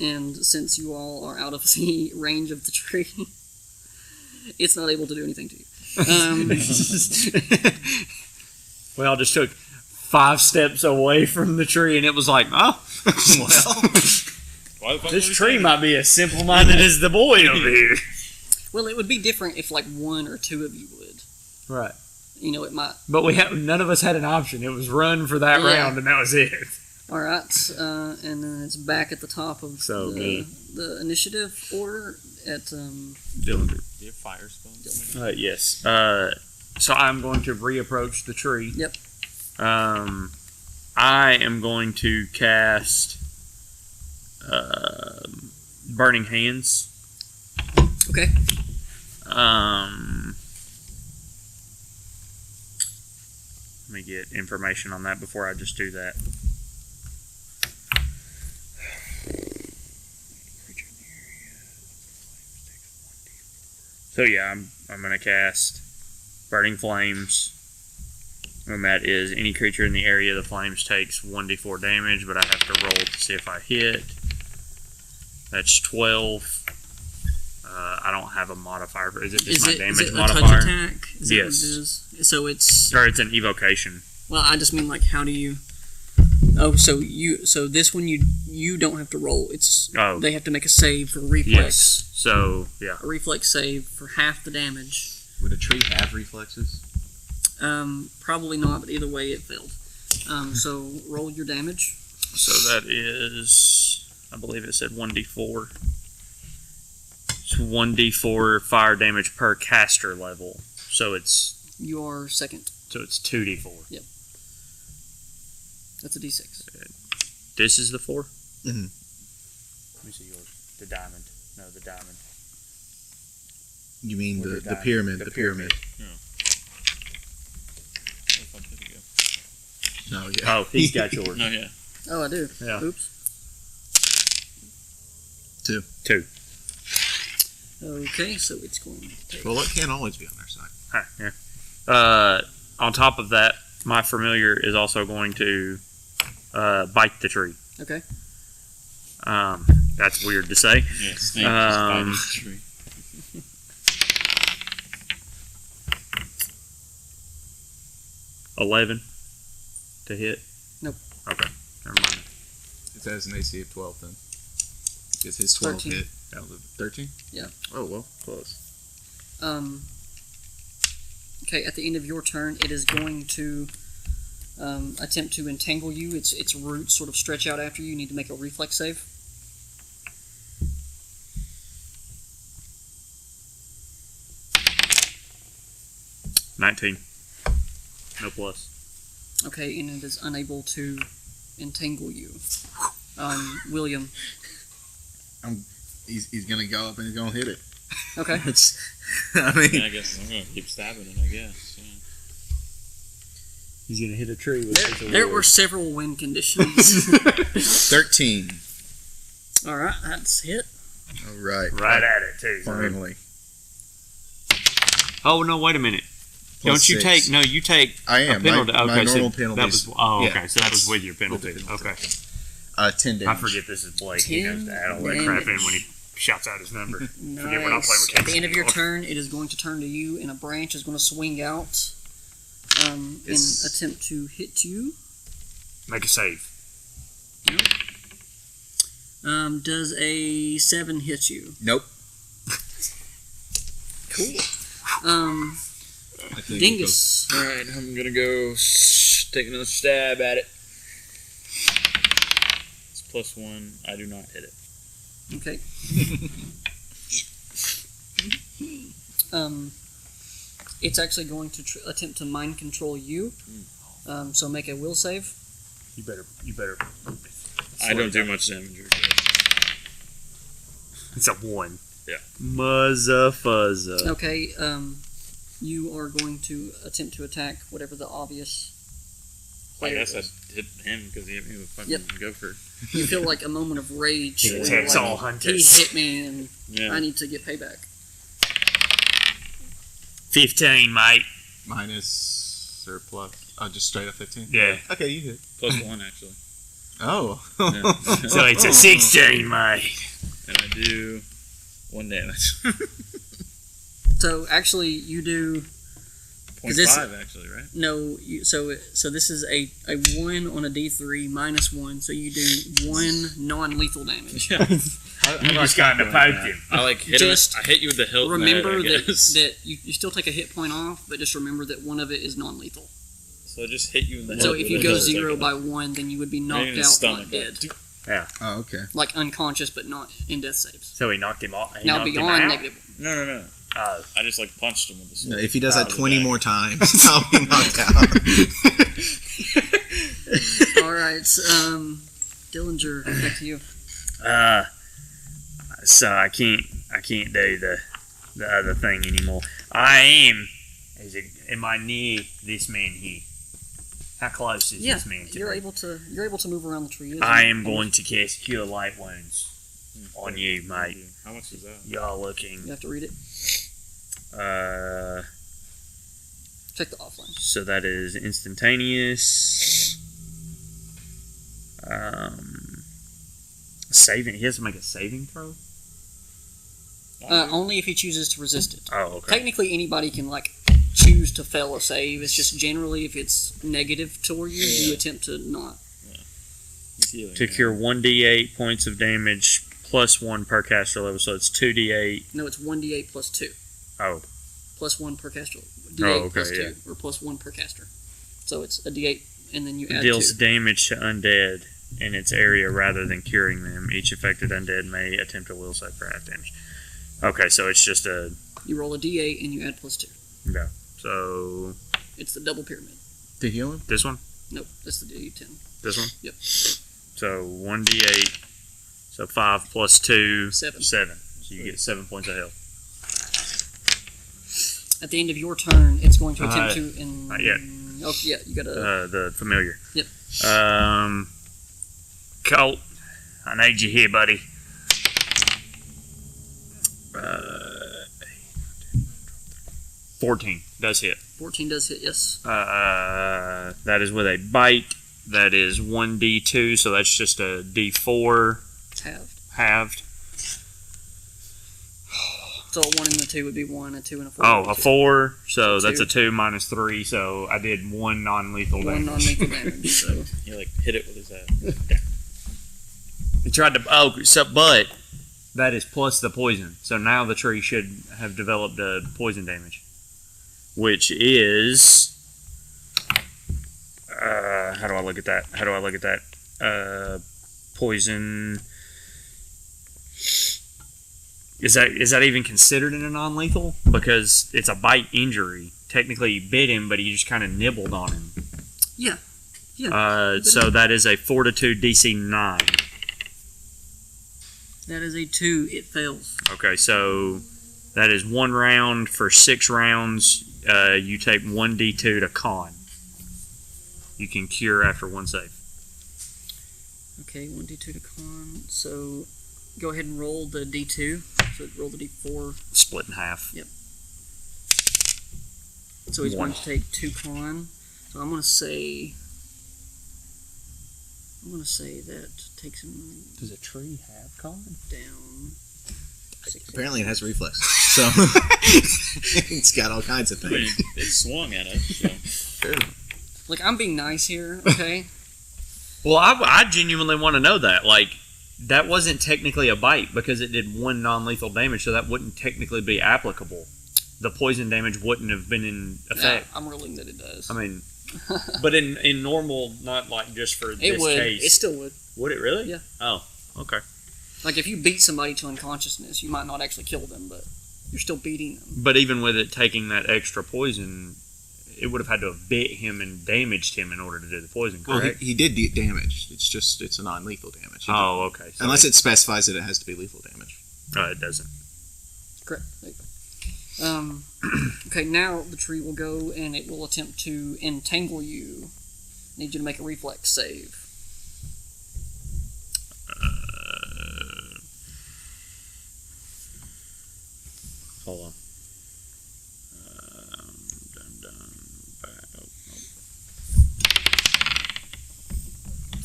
And since you all are out of the range of the tree, it's not able to do anything to you. We all just took 5 steps away from the tree, and it was like, oh, well, Why the fuck this would we tree say might be as simple-minded as the boy over here. Well, it would be different if like one or two of you would. Right. You know, it might. But none of us had an option. It was run for that Yeah. round, and that was it. All right, and then it's back at the top of So, me. the initiative order at Dylan. Do you have fire spells? Yes. So I'm going to reapproach the tree. Yep. I am going to cast Burning Hands. Okay. Let me get information on that before I just do that. So yeah, I'm gonna cast Burning Flames, and that is any creature in the area of the flames takes 1d4 damage, but I have to roll to see if I hit. That's 12. I don't have a modifier. Is it just my damage is it modifier? a touch attack? Is that Yes. what it is? So it's. Or it's an evocation. Well, I just mean like how do you? Oh, so this one you don't have to roll. It's they have to make a save for reflex. Yes. So yeah. A reflex save for half the damage. Would a tree have reflexes? Probably not, but either way it failed. So roll your damage. So that is, I believe it said 1d4. It's 1d4 fire damage per caster level. So it's You are second. 2d4. That's a d6. This is the 4? Mhm. Let me see yours. The diamond. No, the diamond. You mean Or the pyramid? The pyramid. Where the fuck did it go? No, yeah. Oh, he's got yours. No, yeah. Oh, I do. Yeah. Oops. 2. Okay, so it's going to take. Well, it can't always be on our side. Yeah. On top of that, my familiar is also going to bite the tree. Okay. That's weird to say. Yeah, snake just biting the tree. $11 to hit. Nope. Okay, never mind. It has an AC of 12 then. Because his 12 13. hit. That was 13? Yeah. Oh, well, close. Okay, at the end of your turn, it is going to attempt to entangle you. Its roots sort of stretch out after you. You need to make a reflex save. $19. No plus. Okay, and it is unable to entangle you. William. He's going to go up and he's going to hit it. Okay. It's, I mean, Yeah, I guess I'm gonna keep stabbing it. I guess. Yeah. He's gonna hit a tree with There were several win conditions. 13. All right, that's hit. All right. right at it too. Finally. Oh no! Wait a minute. Plus Don't you 6. take? No, you take. I A am. penalty. My Okay, so normal that penalties. was. Oh, Yeah. okay. So that was with your With penalty. the penalty. Okay. 10 damage. I forget this is Blake. He knows to add all that crap in damage. when he shouts out his number. Nice. Forget when I play with At the kids end of your anymore. turn, it is going to turn to you, and a branch is going to swing out and It's- attempt to hit you. Make a save. Does a 7 hit you? Nope. Cool. I think Dingus. Alright, I'm gonna go take another stab at it. It's +1. I do not hit it. Okay. It's actually going to attempt to mind control you. So make a will save. You better. I don't do much damage. It's a 1. Yeah. Muzza fuzza. Okay. You are going to attempt to attack whatever the obvious I player guess is. I hit him because he hit me with fucking Yep. gopher. You feel like a moment of rage. He where attacks you're like, all He hunters. hit me, and Yeah. I need to get payback. 15, mate. Minus or plus? Oh, just straight up 15? Yeah. Okay, you hit. +1 actually. Oh. Yeah. So it's a 16, mate. And I do 1 damage. So actually, you do 'Cause this- 0.5 actually, right? no. So this is a 1 on a D3 -1. So you do 1 non-lethal damage. Yeah. You just kind of poked him. I like hit Just him. I hit you with the hilt. Remember I that guess. you still take a hit point off, but just remember that one of it is non-lethal. So I just hit you in the head. So if with you the go hilt. 0 by 1, then you would be Right knocked in his out, stomach. not dead, Oh, okay. like unconscious, but not in death saves. So he knocked him off. He Now knocked him beyond out? negative. No. Oh. I just like punched him with the sword. No, if he does that Out of the 20 bag. more times, I'll be knocked out. All right, Dillinger, back to you. So I can't do the other thing anymore. I am. Am I near this man here? How close is Yeah, this man to you're me? able to move around the tree. I am going to cast Cure Light Wounds on you, mate. How much is that? Y'all looking. You have to read it. Check the offline. So that is instantaneous. Saving. He has to make a saving throw. Only if he chooses to resist it. Oh, okay. Technically, anybody can choose to fail a save. It's just generally if it's negative toward you, you attempt to not. He's healing, To man. cure 1d8 points of damage +1 per caster level, so it's 2d8. No, it's 1d8 plus 2. Oh, +1 per caster. D8 Oh, okay, plus 2, yeah. or +1 per caster. So it's a d8, and then you add deals 2. damage to undead in its area rather than curing them. Each affected undead may attempt a will save for half damage. Okay, so it's just a You roll a d8 and you add +2. okay. So It's the double pyramid. To heal him? this one, Nope, that's the d10. this one. Yep. So 1d8. So 5 plus 2, 7. 7. So you get 7 points of health. At the end of your turn, it's going to attempt to. not yet. Oh, yeah, you gotta. The familiar. Yep. Colt, I need you here, buddy. 14 does hit. 14 does hit, yes. That is with a bite. That is 1d2, so that's just a d4 It's halved. halved. So a 1 and a 2 would be 1, a 2 and a 4. Oh, would be a 2. 4, so So that's a 2. 2 minus 3, so I did 1 non-lethal 1 damage. non-lethal damage. So He hit it with his head. He tried to. But that is plus the poison. So now the tree should have developed a poison damage, which is. How do I look at that? Poison. Is that even considered in a non-lethal? Because it's a bite injury. Technically, you bit him, but he just kind of nibbled on him. yeah. So that is a Fortitude DC 9. That is a 2. It fails. Okay, so that is 1 round for 6 rounds. You take 1d2 to con. You can cure after 1 save. Okay, 1d2 to con. So go ahead and roll the d2. So roll the d4. Split in half. So he's 1. going to take 2 con. So I'm going to say that takes him Does a tree have con? down. 6. Apparently it has reflex. So it's got all kinds of I mean, things. it swung at it. So. Like, I'm being nice here, okay? Well, I genuinely want to know that. Like, that wasn't technically a bite because it did 1 non-lethal damage, so that wouldn't technically be applicable. The poison damage wouldn't have been in effect. Yeah, I'm ruling that it does. I mean, but in normal, not like just for this would. case. It still would. Would it really? Yeah. Oh, okay. Like if you beat somebody to unconsciousness, you might not actually kill them, but you're still beating them. But even with it taking that extra poison, it would have had to have bit him and damaged him in order to do the poison, correct? Well, he did damage. It's a non-lethal damage. Oh, okay. So Unless it specifies that it has to be lethal damage. it doesn't. Correct. There you go. Okay, now the tree will go and it will attempt to entangle you. I need you to make a reflex save. Hold on.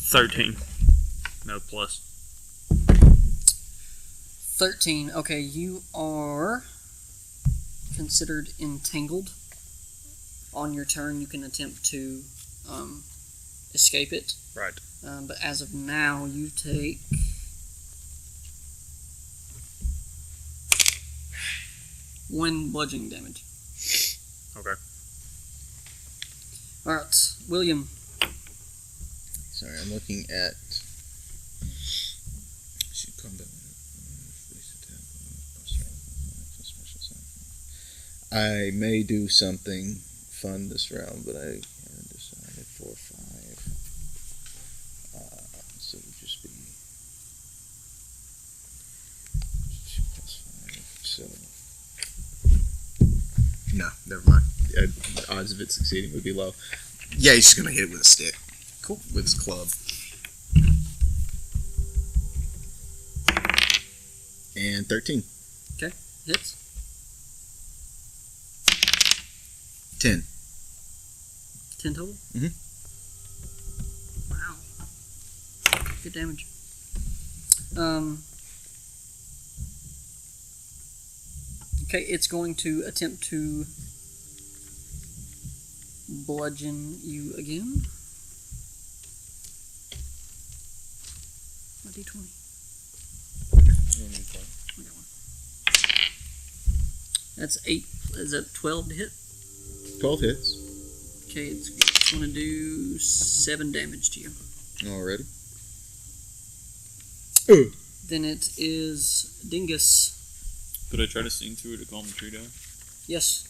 13. No plus. 13. Okay, you are considered entangled. On your turn, you can attempt to escape it. Right. But as of now, you take 1 bludgeoning damage. Okay. Alright, William. Sorry, I'm looking at. I may do something fun this round, but I haven't decided. 4 or 5. So it would just be 2 plus 5. So no, never mind. The odds of it succeeding would be low. Yeah, he's just gonna hit it with a stick. Cool. With his club. And 13. Okay, hits. 10. 10 total? Mhm. Wow. Good damage. Okay, it's going to attempt to bludgeon you again. A D20. I got one. That's 8. Is that 12 to hit? 12 hits. Okay, it's going to do 7 damage to you. Already. Then it is Dingus. Could I try to sing through it to calm the tree down? Yes.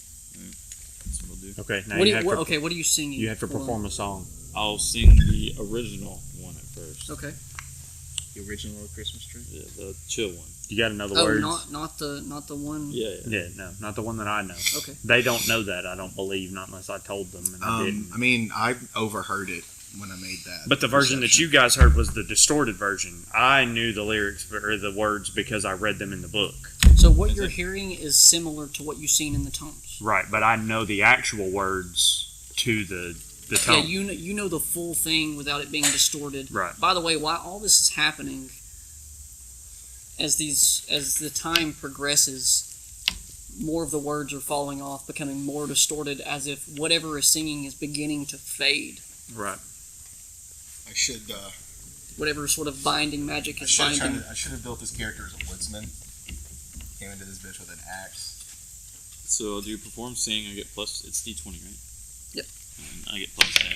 That's what I'll do. Okay. Now What do you you, have what, to. okay, what are you singing? You have to for? perform a song. I'll sing the original one at first. Okay. The original Christmas tree? Yeah, the chill one. You got to know the Oh, words. not the one. Yeah, yeah. Yeah, no, not the one that I know. Okay. They don't know that. I don't believe, not unless I told them, and I didn't. I mean, I overheard it when I made that. But the version that you guys heard was the distorted version. I knew the lyrics or the words because I read them in the book. So what you're hearing is similar to what you've seen in the tomes. Right, but I know the actual words to the tone. Yeah, you know the full thing without it being distorted. Right. By the way, while all this is happening, as the time progresses, more of the words are falling off, becoming more distorted, as if whatever is singing is beginning to fade. Right. I should. Whatever sort of binding magic is binding. I should have built this character as a woodsman. Came into this bitch with an axe. So do you perform sing? I get plus. It's D20, right? Yep. And I get plus 10.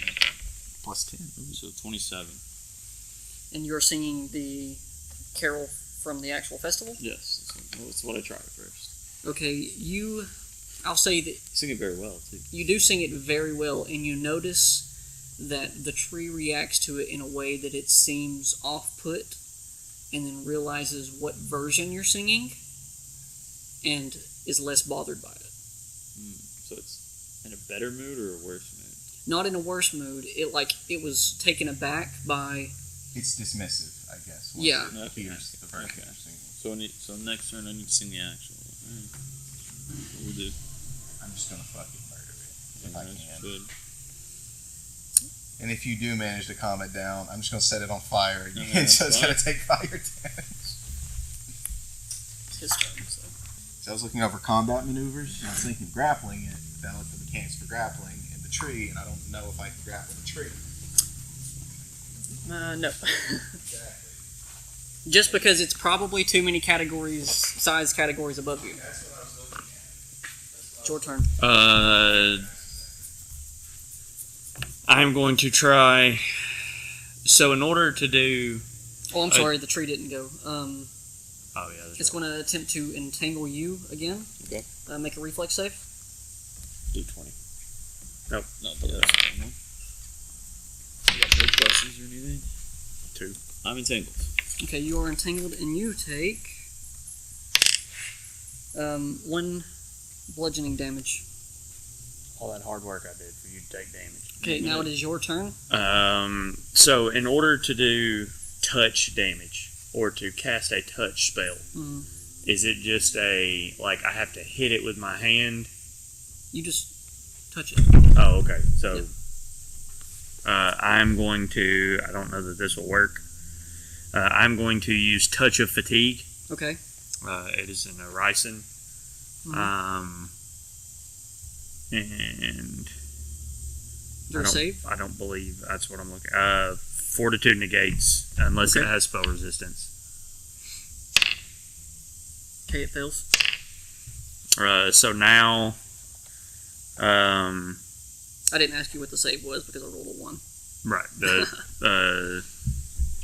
Plus 10. So 27. And you're singing the carol from the actual festival? Yes. That's what I tried first. Okay, I'll say that Sing it very well, too. you do sing it very well, and you notice that the tree reacts to it in a way that it seems off-put, and then realizes what version you're singing, and is less bothered by it. So it's in a better mood or a worse mood? Not in a worse mood. It was taken aback by. It's dismissive, I guess. Yeah. Okay. Here's the version Okay. you're singing. So next turn I need to sing the actual one. Alright. What we'll do. I'm just gonna fucking murder it if I Alright, can. good. And if you do manage to calm it down, I'm just gonna set it on fire again. Okay, So it's fine. gonna take fire damage. It's his turn, so. So I was looking over combat maneuvers, and I was thinking grappling it. Then I looked at the mechanics for grappling in the tree, and I don't know if I can grapple the tree. No. Exactly. Just because it's probably too many size categories above you. It's your turn. I'm going to try. So, in order to do. Oh, I'm sorry, the tree didn't go. Oh, yeah. It's going to attempt to entangle you again. Okay. Make a reflex save. D20. Not the last one. You got no questions or anything? 2. I'm entangled. Okay, you are entangled and you take 1 bludgeoning damage. All that hard work I did for you to take damage. Okay, now it is your turn. So in order to do touch damage or to cast a touch spell, is it just I have to hit it with my hand? You just touch it. Oh, okay. So Yep. I'm going to. I don't know that this will work. I'm going to use Touch of Fatigue. Okay. It is an Orison. And Is there a save? I don't believe that's what I'm looking. Fortitude negates unless it has spell resistance. Okay, it fails. So now, I didn't ask you what the save was because I rolled a 1. right.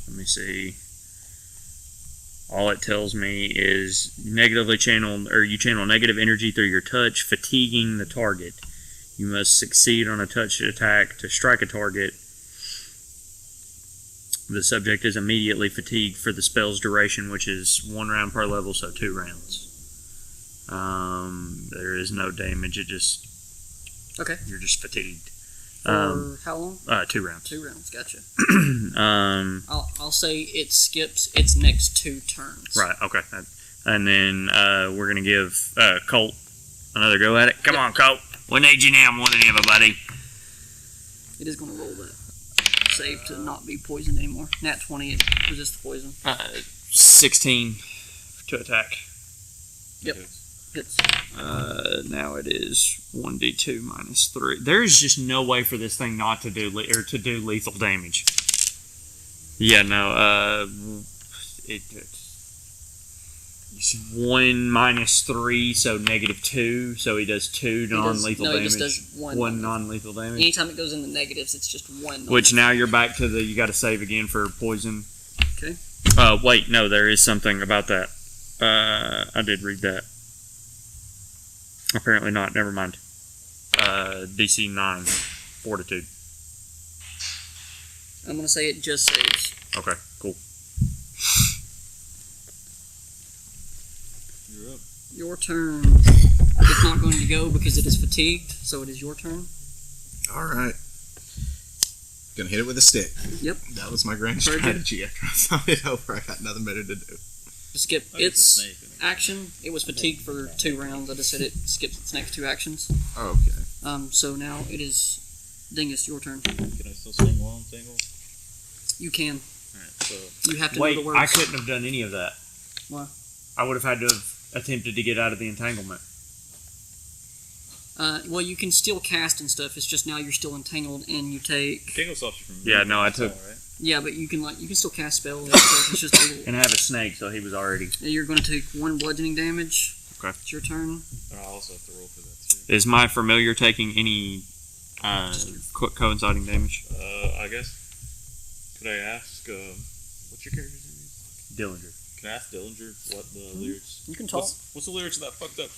Let me see. All it tells me is you channel negative energy through your touch, fatiguing the target. You must succeed on a touch attack to strike a target. The subject is immediately fatigued for the spell's duration, which is 1 round per level, so 2 rounds. There is no damage. You're just fatigued. For how long? 2 rounds. 2 rounds, gotcha. I'll say it skips its next 2 turns. Right, okay. And then we're going to give Colt another go at it. Come on, Colt. We need you now more than ever, buddy. It is going to roll that save to not be poisoned anymore. Nat 20, it resists the poison. 16 to attack. Yep. Hits. Now it is 1d2 minus 3. There is just no way for this thing not to do to do lethal damage. Yeah, no. It's 1 minus 3, so -2. So he does 2 non-lethal damage. No, he just does 1 non-lethal damage. Anytime it goes in the negatives, it's just 1. Which now you're back to you got to save again for poison. Okay. Wait, no, there is something about that. I did read that. Apparently not. Never mind. DC 9, Fortitude. I'm going to say it just saves. Okay, cool. You're up. Your turn. It's not going to go because it is fatigued, so it is your turn. All right. Gonna hit it with a stick. Yep. That was my grand Very good. strategy. After I thought it over, I got nothing better to do. Skip Oh, it's a its snake. action. It was fatigued for 2 rounds. I just said it skips its next 2 actions. Oh, okay. So now it is Dingus, your turn. Can I still sing while I'm tangled? You can. Alright, so You have to know Wait, the words. I couldn't have done any of that. Why? I would have had to have attempted to get out of the entanglement. Well, you can still cast and stuff. It's just now you're still entangled, and you take. tangle stops you from Yeah, no, I took- Right? Yeah, but you can still cast spells. And stuff. It's just a little. And I have a snake, so he was already. You're going to take 1 bludgeoning damage. Okay. It's your turn. But I also have to roll for that too. Is my familiar taking any coinciding damage? I guess. Could I ask, what's your character's name? Dillinger. Can I ask Dillinger what the lyrics? You can talk. What's the lyrics of that fucked up?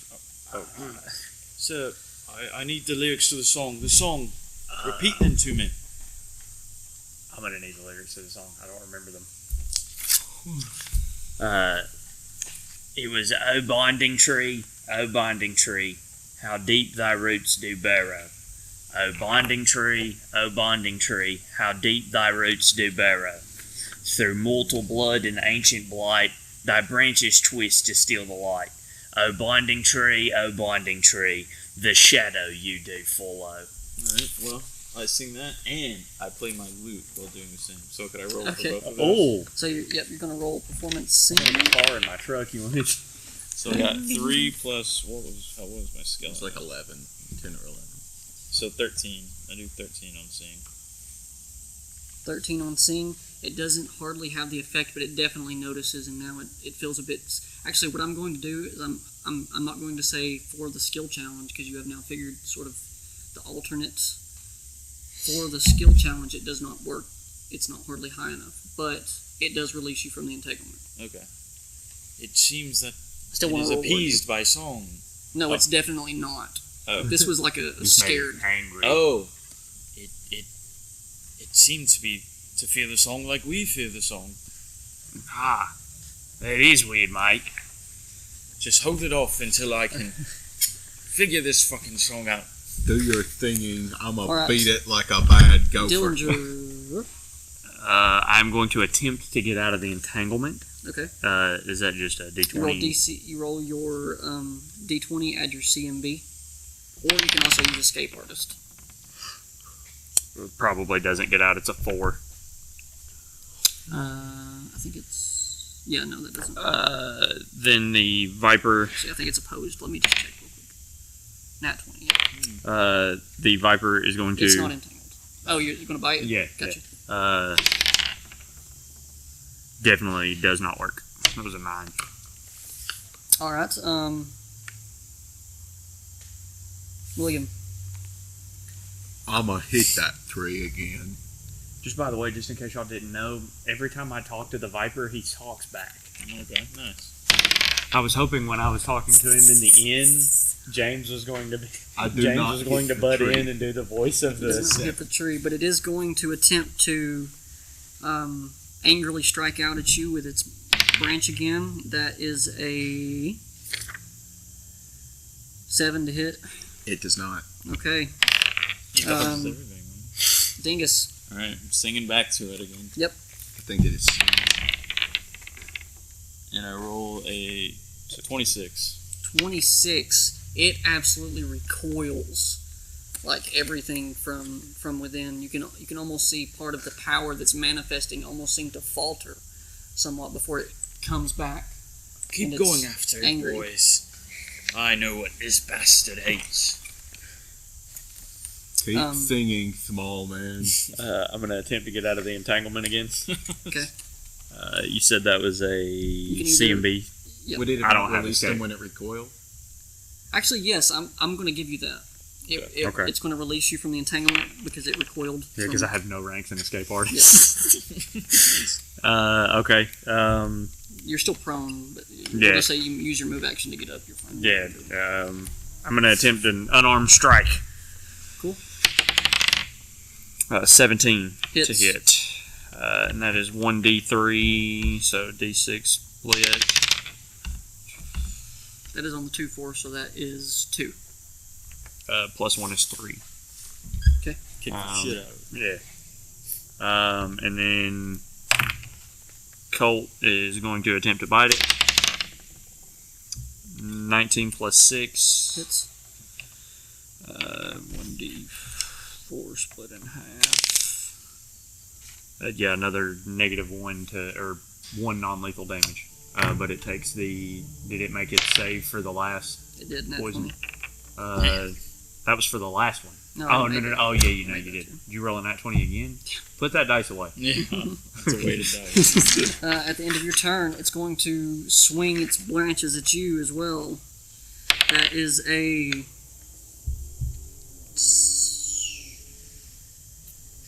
Sir, I need the lyrics to the song. The song. Repeat them to me. I'm gonna need the lyrics to the song. I don't remember them. It was "O binding tree, how deep thy roots do burrow. O binding tree, how deep thy roots do burrow. Through mortal blood and ancient blight, thy branches twist to steal the light. O binding tree, the shadow you do follow." Alright, well, I sing that and I play my lute while doing the same. So could I roll Okay. for both of those? Oh, So you're going to roll performance sing. car in my truck. You want it? So I got 3 plus, how was my skill? It's like 11, 10 or 11. So 13. I do 13 on sing. 13 on Sing. It doesn't hardly have the effect, but it definitely notices, and now it feels a bit... Actually, what I'm going to do is I'm not going to say for the skill challenge, because you have now figured sort of the alternates. For the skill challenge, it does not work. It's not hardly high enough, but it does release you from the entanglement. Okay. It seems that Still it want is to roll appeased by song. No, it's definitely not. Oh. This was like a scared... Angry. Oh. It seemed to fear the song like we fear the song. Ah, that is weird, mate. Just hold it off until I can figure this fucking song out. Do your singing. I'm going Alright. to beat it like a bad gopher. Dillinger. I'm going to attempt to get out of the entanglement. Okay. Is that just a D20? You roll DC. You roll your D20. Add your CMB, or you can also use Escape Artist. Probably doesn't get out. It's a 4. I think it's... Yeah, no, that doesn't... Then the Viper... See, I think it's opposed. Let me just check real quick. Nat 20, yeah. The Viper is going to... It's not entangled. Oh, you're going to bite it? Yeah. Gotcha. Definitely does not work. It was a 9. Alright, William. I'm going to hit that tree again. Just by the way, just in case y'all didn't know, every time I talk to the Viper, he talks back. Okay, nice. I was hoping when I was talking to him in the inn, James was going to be... I do not was going to hit the butt tree. in and do the voice of It doesn't the... hit the tree, but it is going to attempt to angrily strike out at you with its branch again. That is a 7 to hit. It does not. Okay. He dodges everything, man. Dingus. Alright, I'm singing back to it again. I think it is. And I roll a 26. 26. It absolutely recoils, like everything from within. You can almost see part of the power that's manifesting almost seem to falter somewhat before it comes back. Keep And it's going after it, angry. boys. I know what this bastard hates. Keep singing, small man. I'm going to attempt to get out of the entanglement again. Okay. You said that was a can either- CMB. Yep. Would it I don't have have released escape. him when it recoiled? Actually, yes, I'm going to give you that. Okay. It's going to release you from the entanglement because it recoiled. Yeah, because I from- have no ranks in escape artist. Yes. Okay. You're still prone, but Yeah. let's say you use your move action to get up. You're fine. Yeah. I'm going to attempt an unarmed strike. Cool. 17 Hits. to hit. And that is 1d3, so d6 split. That is on the 2-4, so that is 2. Plus 1 is 3. Okay. Kick the shit out of it. Yeah. And then Colt is going to attempt to bite it. 19 plus 6. Hits. 1d4 split in half. Yeah, another -1 or 1 non-lethal damage. But it takes the... Did it make it save for the last It did. Nat poison? 20. That was for the last one. No, Oh, I no. made it. Oh, yeah, you know Made you it did. too. Did you roll a nat 20 again? Put that dice away. Yeah, that's a way to die. At the end of your turn, it's going to swing its branches at you as well. That is a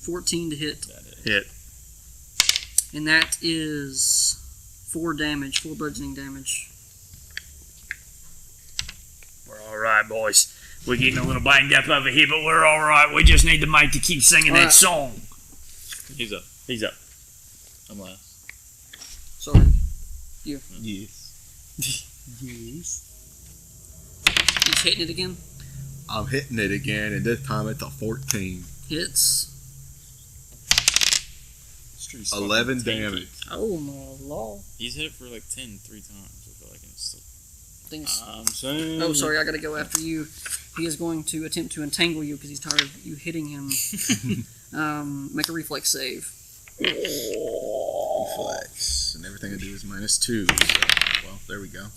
14 to hit. Hit. And that is 4 damage, 4 bludgeoning damage. We're all right, boys. We're getting a little banged up over here, but we're all right. We just need the mate to keep singing All that right. song. He's up. He's up. I'm last. Sorry. Yes. He's hitting it again. I'm hitting it again, and this time it's a 14. Hits. 11 fucking tanky. damage. Oh my lord. He's hit it for like 10 3 times. I feel like it's still. Things. I'm saying. Oh, sorry, I gotta go after you. He is going to attempt to entangle you because he's tired of you hitting him. Make a reflex save. Reflex. And everything I do is -2. So, well, there we go.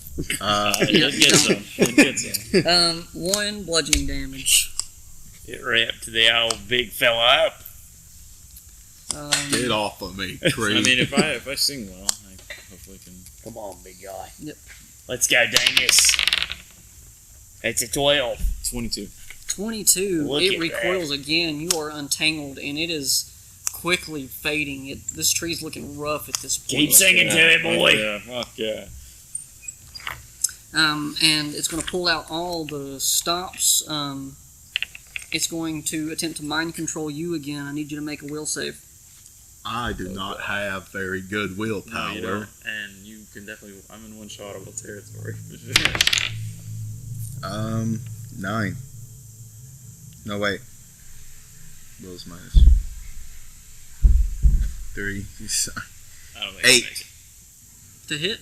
You'll get some. You'll get some. 1 bludgeoning damage. It wrapped the old big fella up. Get off of me, I tree. mean, if I sing well, I hopefully can. Come on, big guy. Yep. Let's go, Dingus. It's a 12. 22. 22. Look It at recoils again. You are untangled, and it is quickly fading. This tree's looking rough at this point. Keep singing to it, boy. Yeah, fuck yeah. And it's going to pull out all the stops. It's going to attempt to mind control you again. I need you to make a will save. I do not have very good No, you willpower. don't. And you can definitely. I'm in one shotable territory. 9. No, wait. Will's minus 3. I don't think 8. I make it. To hit?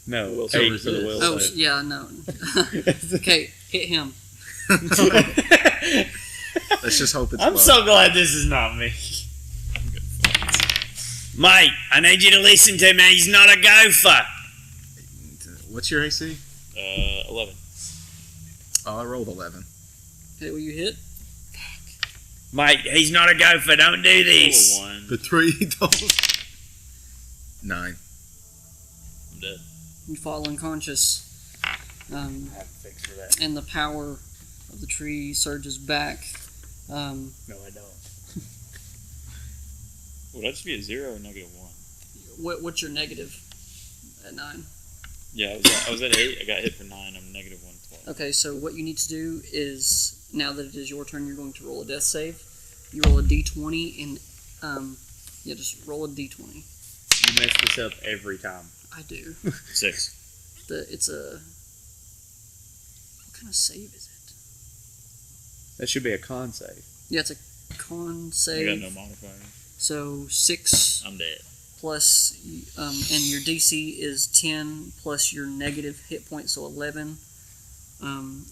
No, Will eight save for the will Oh, save. yeah, no. Okay, hit him. Let's just hope it's I'm low. so glad this is not me. Mate, I need you to listen to me. He's not a gopher. What's your AC? 11. Oh, I rolled 11. Okay, will you hit? Mate, he's not a gopher. Don't do this. 1. The tree don't. 9. I'm dead. You fall unconscious. I have a fix for that. And the power of the tree surges back. No, I don't. Would that just be a 0 or -1? What's your negative at 9? Yeah, I was at 8. I got hit for 9. I'm -1, 12. Okay, so what you need to do is, now that it is your turn, you're going to roll a death save. You roll a d20 and, just roll a d20. You mess this up every time. I do. 6. It's a... What kind of save is it? That should be a con save. Yeah, it's a con I got save. no modifier. So 6 I'm dead. plus, and your DC is 10 plus your negative hit point, so 11.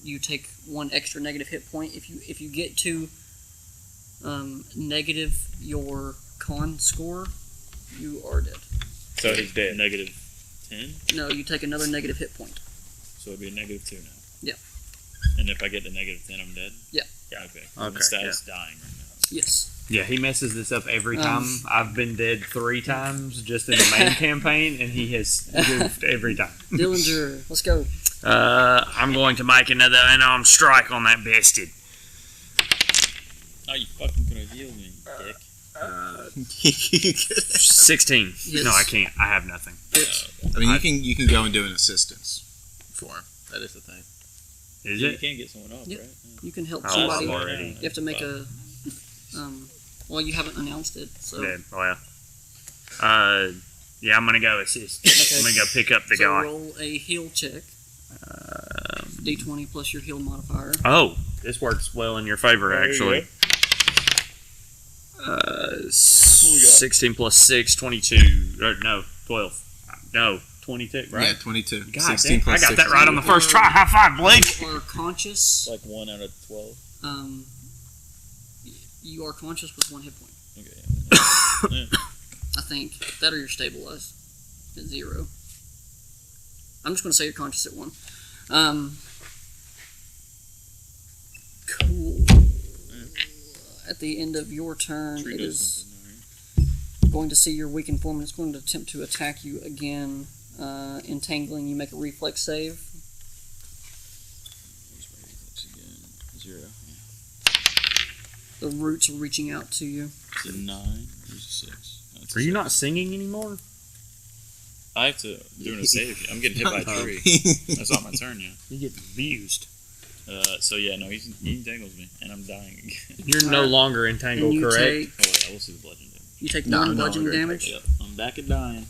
You take 1 extra negative hit point. If you get to negative your con score, you are dead. So he's dead. -10? No, you take another negative hit point. So it'd be a -2 now. Yeah. And if I get to -10, I'm dead? Yeah. Okay. Okay, The status dying right now. Yes. Yeah, he messes this up every time. I've been dead 3 times just in the main campaign, and he has goofed every time. Dillinger, let's go. I'm going to make another unarmed strike on that bastard. Oh, you fucking could have healed me, dick. 16. Yes. No, I can't. I have nothing. I mean, you can go and do an assistance for him. That is the thing. Is You it? can't get someone up, Yep. right? You can help Oh, somebody. I'm already. You have to make a. Well, you haven't announced it, so. Yeah, well. Yeah, I'm going to go assist. Okay. I'm going to go pick up the So guy. roll a heal check. D20 plus your heal modifier. Oh, this works well in your favor, There you actually. 16 plus 6, 22. No, 12. No, 22, right? Yeah, 22. God 16 damn, I plus got that 16. right on the first try. High five, Blake. You are conscious. Like 1 out of 12. You are conscious with 1 hit point. Okay. I think that or you're stabilized at 0. I'm just going to say you're conscious at 1. Cool. At the end of your turn, Tree it does is something, alright. going to see your weakened form and it's going to attempt to attack you again. Entangling, you make a reflex save. Where's my reflex again? 0. The roots are reaching out to you. Is it 9? There's a 6. That's a Are you 6. not singing anymore? I have to do an save. I'm getting hit by a tree. That's not my turn yet. You get abused. So yeah, no, he entangles me, and I'm dying again. You're no longer entangled, And you correct? take Oh yeah, we'll see the bludgeon damage. you take No, 1 no bludgeoning longer damage. Yep, I'm back at dying.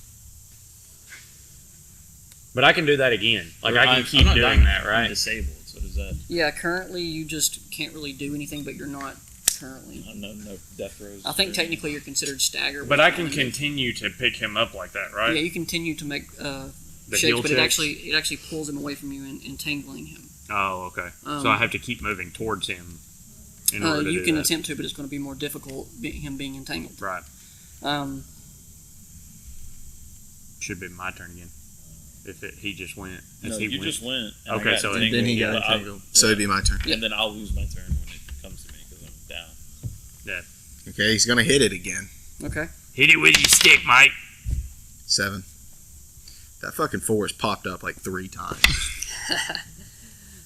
But I can do that again. Like, I can I'm keep not doing dying, that, I'm right? disabled. So does that? Yeah, currently you just can't really do anything, but you're not currently. No death throws. I think technically you're considered staggered. But I can continue to pick him up like that, right? Yeah, you continue to make The checks, heal but checks? it actually pulls him away from you and entangling him. Oh, okay. So I have to keep moving towards him in order to You do can that. attempt to, but it's going to be more difficult him being entangled. Right. Should be my turn again. If he just went. No, he you went. just went. And Okay, I got so entangled, then he got but entangled. So it'd be my turn. And then I'll lose my turn when it comes to me because I'm down. Okay, he's gonna hit it again. Okay. Hit it with your stick, mate. 7. That fucking 4 has popped up like 3 times.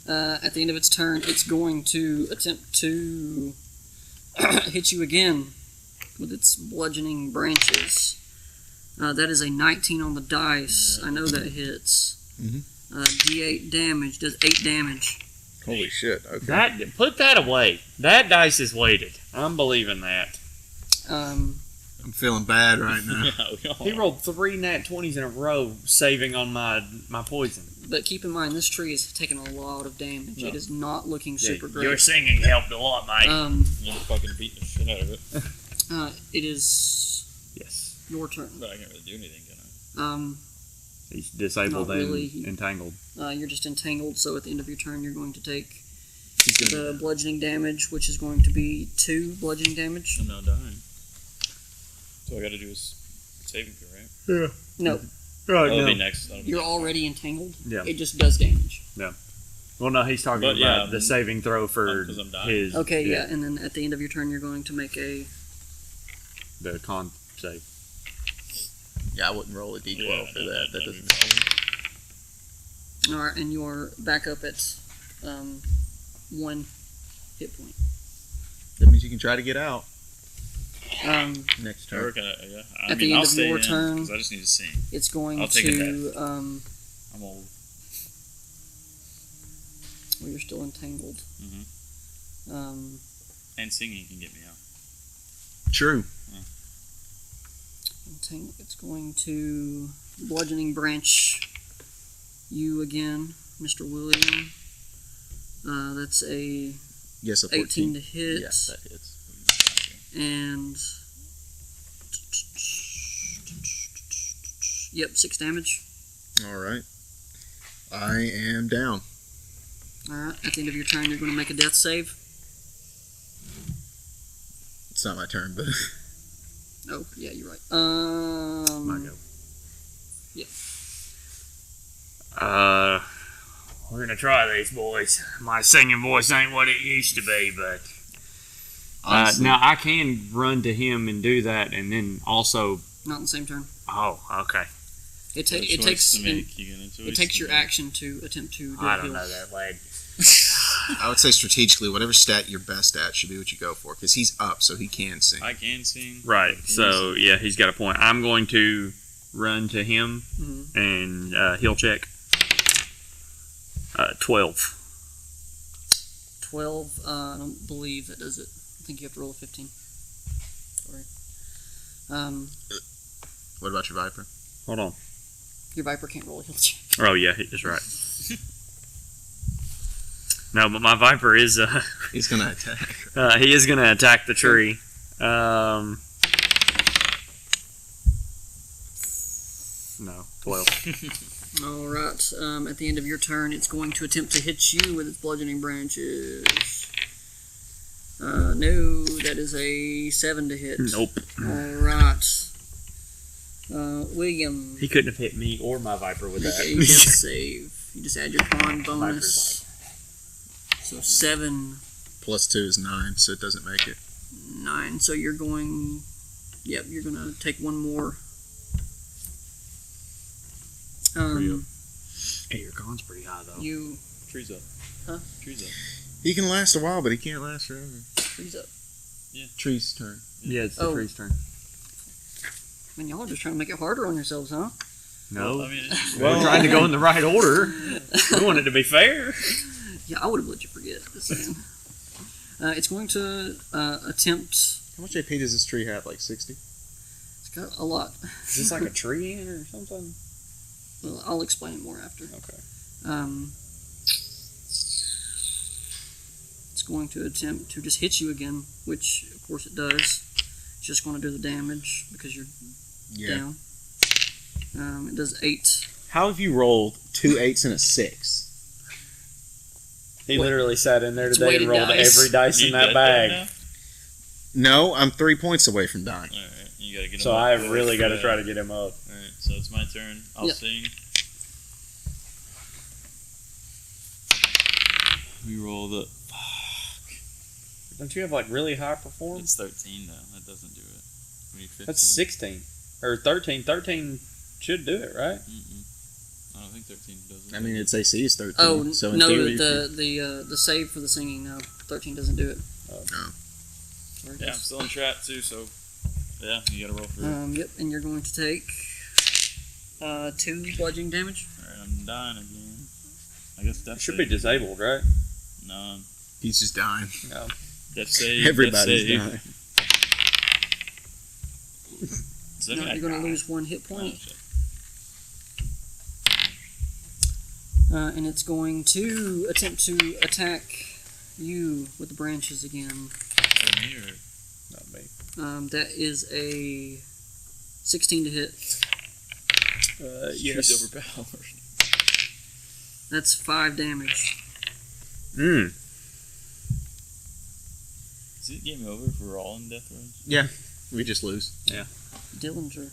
At the end of its turn, it's going to attempt to hit you again with its bludgeoning branches. That is a 19 on the dice. I know that hits. D8 damage. Does 8 damage. Holy shit. Okay. Put that away. That dice is weighted. I'm believing that. I'm feeling bad right now. He rolled 3 nat 20s in a row, saving on my poison. But keep in mind, this tree is taking a lot of damage. It is not looking super great. Your singing helped a lot, mate. You're fucking beating the shit out of it. It is Yes. your turn. But I can't really do anything, can I? He's disabled Not and really. entangled. You're just entangled, so at the end of your turn, you're going to take the bludgeoning damage, which is going to be 2 bludgeoning damage. I'm now dying. So I gotta do a saving throw, right? Yeah. No, Right, That'll be next. you're already entangled. Yeah. It just does damage. Well, no, he's talking But, about yeah, the saving throw for 'cause I'm dying. his. Okay, yeah, and then at the end of your turn, you're going to make a... The con save. Yeah, I wouldn't roll a d12 Yeah, for no, that. That that'd doesn't. Alright, and you're back up at 1 hit point. That means you can try to get out next Or turn. can I, yeah. At the end I'll of stay your in, turn- 'cause I just need to sing. It's going I'll take a to... I'm old. well, you're still entangled. And singing can get me out. True. It's going to bludgeoning branch you again, Mr. William. That's a Yes, a 18 14. to hit. Yes, that hits. And... Yep, 6 damage. All right. I am down. Alright, at the end of your turn, you're going to make a death save. It's not my turn, but Oh, yeah, you're right. My go. Yeah. We're gonna try these, boys. My singing voice ain't what it used to be, but honestly, now I can run to him and do that, and then also. Not in the same turn. oh, okay. It Choice takes to make, you get a choice it takes to your make. action to attempt to do I a don't heal. know that, lad. I would say strategically, whatever stat you're best at should be what you go for, because he's up, so he can sing. I can sing. Right. Can So you yeah, he's got a point. I'm going to run to him Mhm. and heal check. 12. 12, I don't believe that does it. I think you have to roll a 15. Sorry. What about your Viper? Hold on. Your Viper can't roll a heal check. Oh yeah, he's right. No, but my Viper is He's going to attack. he is going to attack the tree. No, 12. Alright, at the end of your turn, it's going to attempt to hit you with its bludgeoning branches. No, that is a 7 to hit. Nope. Alright. William, He couldn't have hit me or my Viper with make that. a death save. You just add your con Viper's bonus. So 7, Plus 2 is 9, so it doesn't make it. 9. So you're going... Yep, you're going to take one more. Hey, your con's pretty high though. You... Trees up. Huh? Trees up. He can last a while, but he can't last forever. Trees up. Tree's turn. Yeah, it's the Oh. tree's turn. I mean, y'all are just trying to make it harder on yourselves, huh? No. Well, I mean, it's We're trying to go in the right order. We want it to be fair. Yeah, I would have let you forget. Just saying. It's going to attempt... How much AP does this tree have? Like 60? It's got a lot. Is this like a tree ant or something? Well, I'll explain it more after. Okay. It's going to attempt to just hit you again, which of course it does. It's just going to do the damage because you're down. It does 8. How have you rolled 2 8s and a 6? He Wait. literally sat in there It's today and weighted rolled dice. every dice You in that dead bag. now? No, I'm 3 points away from dying. Alright, you gotta get him So up I quick really for got to that. try to get him up. Alright, so it's my turn. I'll Yeah. sing. We roll the. Don't you have like really high performance? It's 13 though. That doesn't do it. We need 15. That's 16 or 13. 13 should do it, right? I don't think 13 does it. I mean, its AC is 13. Oh, so in no, theory, the save for the singing, no. 13 doesn't do it. No. Sorry, Yeah, I'm guys. still in trap too, so yeah, you gotta roll for it. Yep, and you're going to take 2 bludgeoning damage. Alright, I'm dying again. I guess It that's should be disabled, right? None. He's just dying. No. Death save. Everybody's death dying. save. Does that No, mean I you're going to die? lose 1 hit Oh, point. shit. And it's going to attempt to attack you with the branches again. Is it me or- Not me. That is a 16 to hit. She's overpowered. That's 5 damage. Mm. Is it game over if we're all in death throes? We just lose. Dillinger.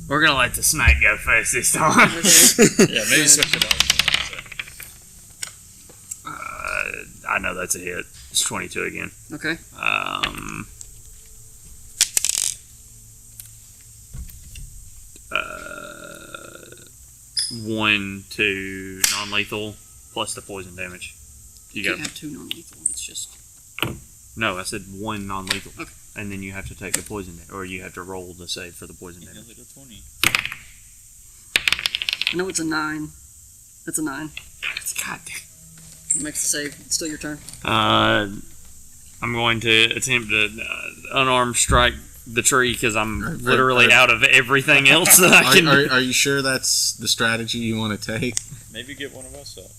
We're gonna let the snake go first this time. Yeah, maybe switch it up. I know that's a hit. It's 22 again. Okay. 1 to non-lethal plus the poison damage. You can't got have 2 non-lethal. It's just... no. I said 1 non-lethal, Okay. and then you have to take a poison, or you have to roll the save for the poison damage. Hit a 20. I know it's a 9. That's a 9. God damn. Makes the save. It's still your turn. I'm going to attempt to unarmed strike the tree because I'm literally out of everything else that I can. Are you sure that's the strategy you want to take? Maybe get one of us up.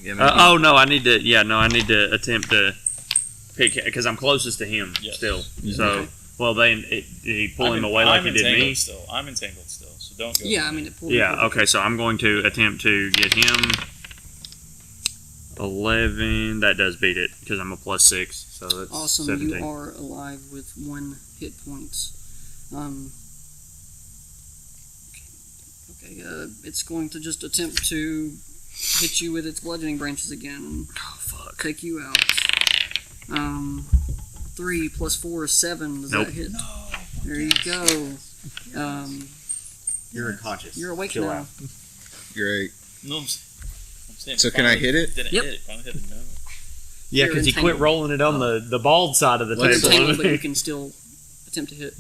Yeah, Oh no, I need to. Yeah, no, I need to attempt to pick because I'm closest to him Yes. still. Yeah. So, Okay. well, did he pull him away like he did me? Still. I'm entangled still, so don't go. Yeah, I mean, it pulled Yeah. Okay, so I'm going to attempt to get him 11. That does beat it because I'm a +6, so that's Awesome. 17. You are alive with 1 hit points. Okay, it's going to just attempt to hit you with its bludgeoning branches again and take you out. 3 plus 4 is 7. Does Nope. that hit? There you go. You're unconscious. You're awake Chill now. out. Great. No, I'm saying. So can I hit it? Didn't Yep. hit it. Finally hit it. No. Yeah, You're because he quit entangled. rolling it on the bald side of the You're What's entangled, table. but you can still attempt to hit.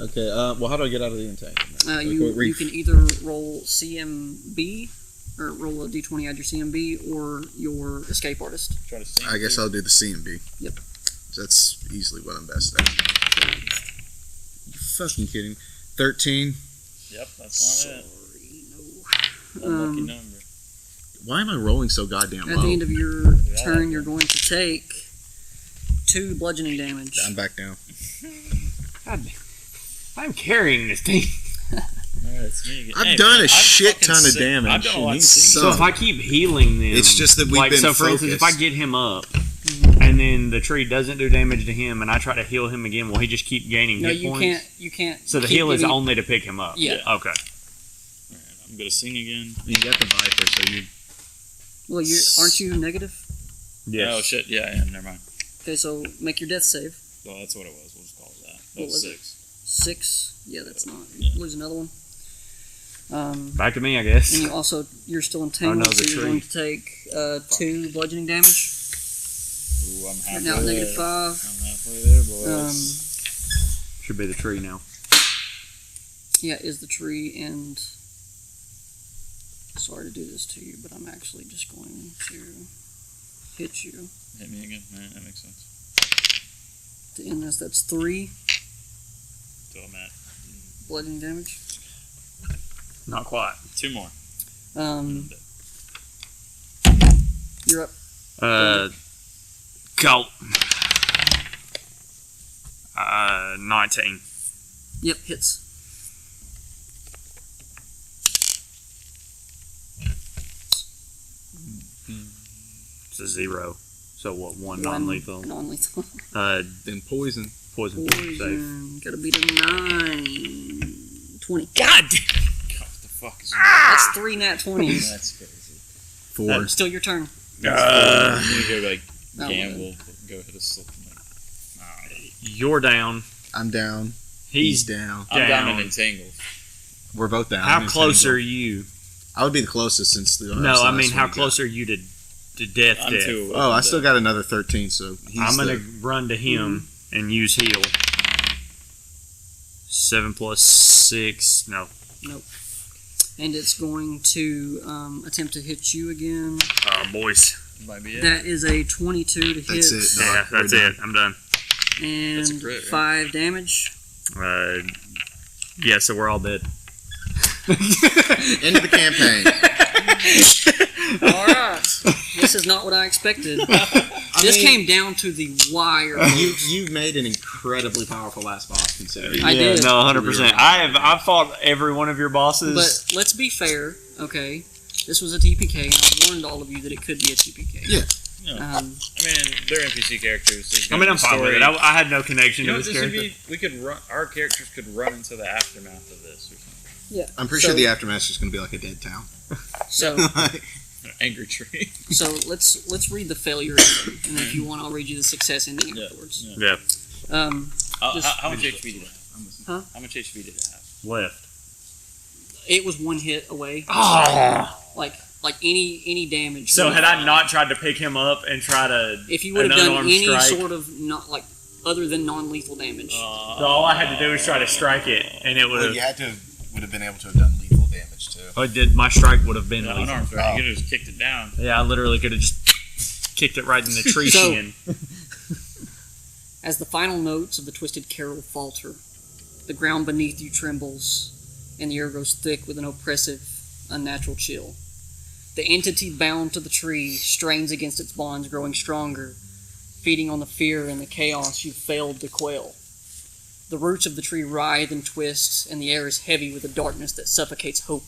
Okay, well, how do I get out of the entanglement? You can either roll CMB, or roll a d20, add your CMB, or your escape artist. Try to sing. I guess I'll do the C&B. Yep. That's easily what I'm best at. You fucking kidding? 13. Yep, that's not it. Sorry, no. Unlucky number. Why am I rolling so goddamn At low? the end of your Yeah, turn, I you're going to take 2 bludgeoning damage. I'm back down. I'm carrying this thing. Alright, it's me again. I've Hey, done man, a shit fucking ton of sick. damage. I've done a You lot need of singing. So if I keep healing them, It's just that we've like, been so for instance, if I focused. get him up and then the tree doesn't do damage to him, and I try to heal him again, will he just keep gaining No, hit you points? can't. You can't. So the keep heal is getting- only to pick him up. Yeah. Okay. Alright, I'm gonna sing again. You got the Viper, so you. Well, aren't you negative? Oh shit! Yeah, I am. Never mind. Okay, so make your death save. Oh, that's what it was. We'll just call it that. That What was was it? 6. 6. Yeah, that's not. Yeah. Lose another one. Back to me, I guess. And you're still entangled, Oh, no, the so you're tree. going to take 2 bludgeoning damage. Ooh, I'm halfway Right now, there. negative 5. I'm halfway there, boys. Should be the tree now. Yeah, is the tree, and sorry to do this to you, but I'm actually just going to hit you Hit me again. Alright, that makes sense. to end this. That's 3 So I'm at bludgeoning damage. Not quite. 2 more. You're up. Colt. 19. Yep, hits. It's a 0. So what? 1 1 non-lethal. Non-lethal. Then poison. Poison save. Poison. Gotta beat a 9. 20. God God, what the fuck is That's 3 nat 20s. That's crazy. 4. Still your turn. I'm gonna go like Oh, gamble. go hit a slip. You're down. I'm down. He's down. I'm down down. and entangled. We're both down. How I'm close entangled. are you? I would be the closest since the. No, I mean, how close are you to death? I'm death? 2. Oh, I still got another 13, so he's I'm gonna run to him and use heal. 7 plus 6. No. Nope. And it's going to attempt to hit you again. Oh, boys. Might be it. That is a 22 to hit. That's it. No, Yeah, that's it. I'm done. And That's a crit, right? 5 damage. Yeah, so we're all dead. End of the campaign. All right. This is not what I expected. This came down to the wire. You made an incredibly powerful last boss, considering. I did. No, 100%. I've fought every one of your bosses. But let's be fair, okay? This was a TPK, and I warned all of you that it could be a TPK. Yeah. No. Um, I mean, they're NPC characters. There's I gonna mean, I'm be fine with story. it. I had no connection You know to what this this would character. be? We could run. Our characters could run into the aftermath of this or something. yeah. I'm pretty So- sure the aftermath's just going to be like a dead town. So, An angry tree. so let's read the failure ending, and if you want, I'll read you the success ending Yeah. afterwards. Yeah. Yeah, How much HP did it have? Huh? How much HP did it have? left. It was 1 hit away. Oh. Like any damage. So had I not tried to pick him up and try to, if you would have an done unarmed any strike, sort of not like other than non-lethal damage, all I had to do was try to strike it, and it would Well, have. you would have been able to have done lethal damage too. I did. My strike would have been. No, lethal. unarmed strike. You could have just kicked it down. Yeah, I literally could have just kicked it right in the tree So- shin. as the final notes of the twisted carol falter, the ground beneath you trembles, and the air grows thick with an oppressive, unnatural chill. The entity bound to the tree strains against its bonds, growing stronger, feeding on the fear and the chaos you've failed to quell. The roots of the tree writhe and twist, and the air is heavy with a darkness that suffocates hope.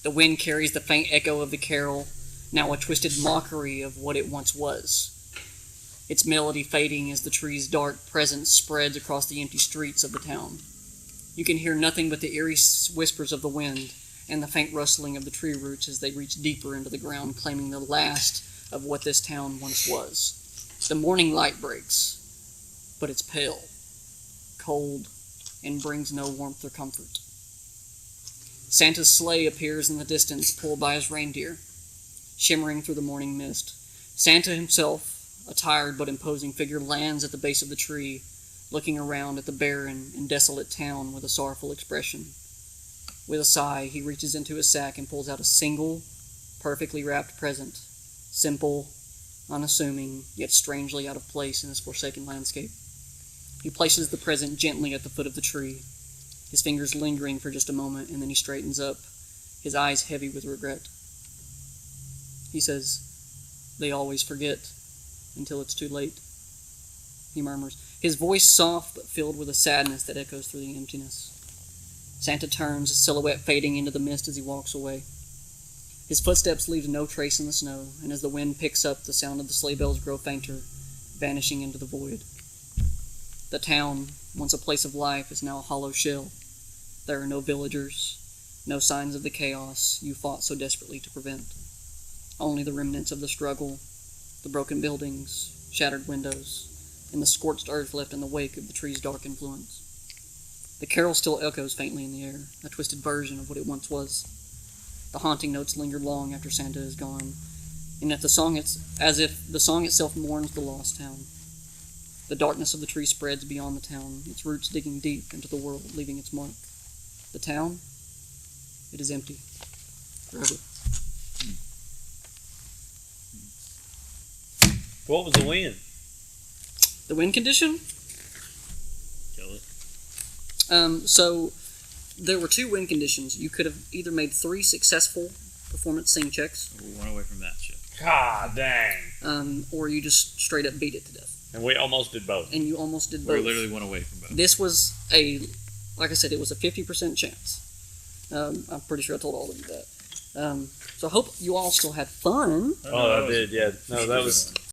The wind carries the faint echo of the carol, now a twisted mockery of what it once was. Its melody fading as the tree's dark presence spreads across the empty streets of the town. You can hear nothing but the eerie whispers of the wind and the faint rustling of the tree roots as they reach deeper into the ground, claiming the last of what this town once was. The morning light breaks, but it's pale, cold, and brings no warmth or comfort. Santa's sleigh appears in the distance, pulled by his reindeer, shimmering through the morning mist. Santa himself, a tired but imposing figure, lands at the base of the tree, looking around at the barren and desolate town with a sorrowful expression. With a sigh, he reaches into his sack and pulls out a single, perfectly wrapped present, simple, unassuming, yet strangely out of place in this forsaken landscape. He places the present gently at the foot of the tree, his fingers lingering for just a moment, and then he straightens up, his eyes heavy with regret. He says, "They always forget, until it's too late," he murmurs, his voice soft but filled with a sadness that echoes through the emptiness. Santa turns, his silhouette fading into the mist as he walks away. His footsteps leave no trace in the snow, and as the wind picks up, the sound of the sleigh bells grow fainter, vanishing into the void. The town, once a place of life, is now a hollow shell. There are no villagers, no signs of the chaos you fought so desperately to prevent. Only the remnants of the struggle, the broken buildings, shattered windows, and the scorched earth left in the wake of the tree's dark influence. The carol still echoes faintly in the air, a twisted version of what it once was. The haunting notes linger long after Santa is gone, and as if the song itself mourns the lost town. The darkness of the tree spreads beyond the town, its roots digging deep into the world, leaving its mark. The town, it is empty, forever. What was the win? The win condition? Kill it. So there were 2 win conditions. You could have either made 3 successful performance sing checks, We'll run away from that shit. God dang. or you just straight up beat it to death. And we almost did both. And you almost did We both. literally went away from both. This was like I said, it was a 50% chance. I'm pretty sure I told all of you that. So I hope you all still had fun. Oh, I did, yeah. No, that was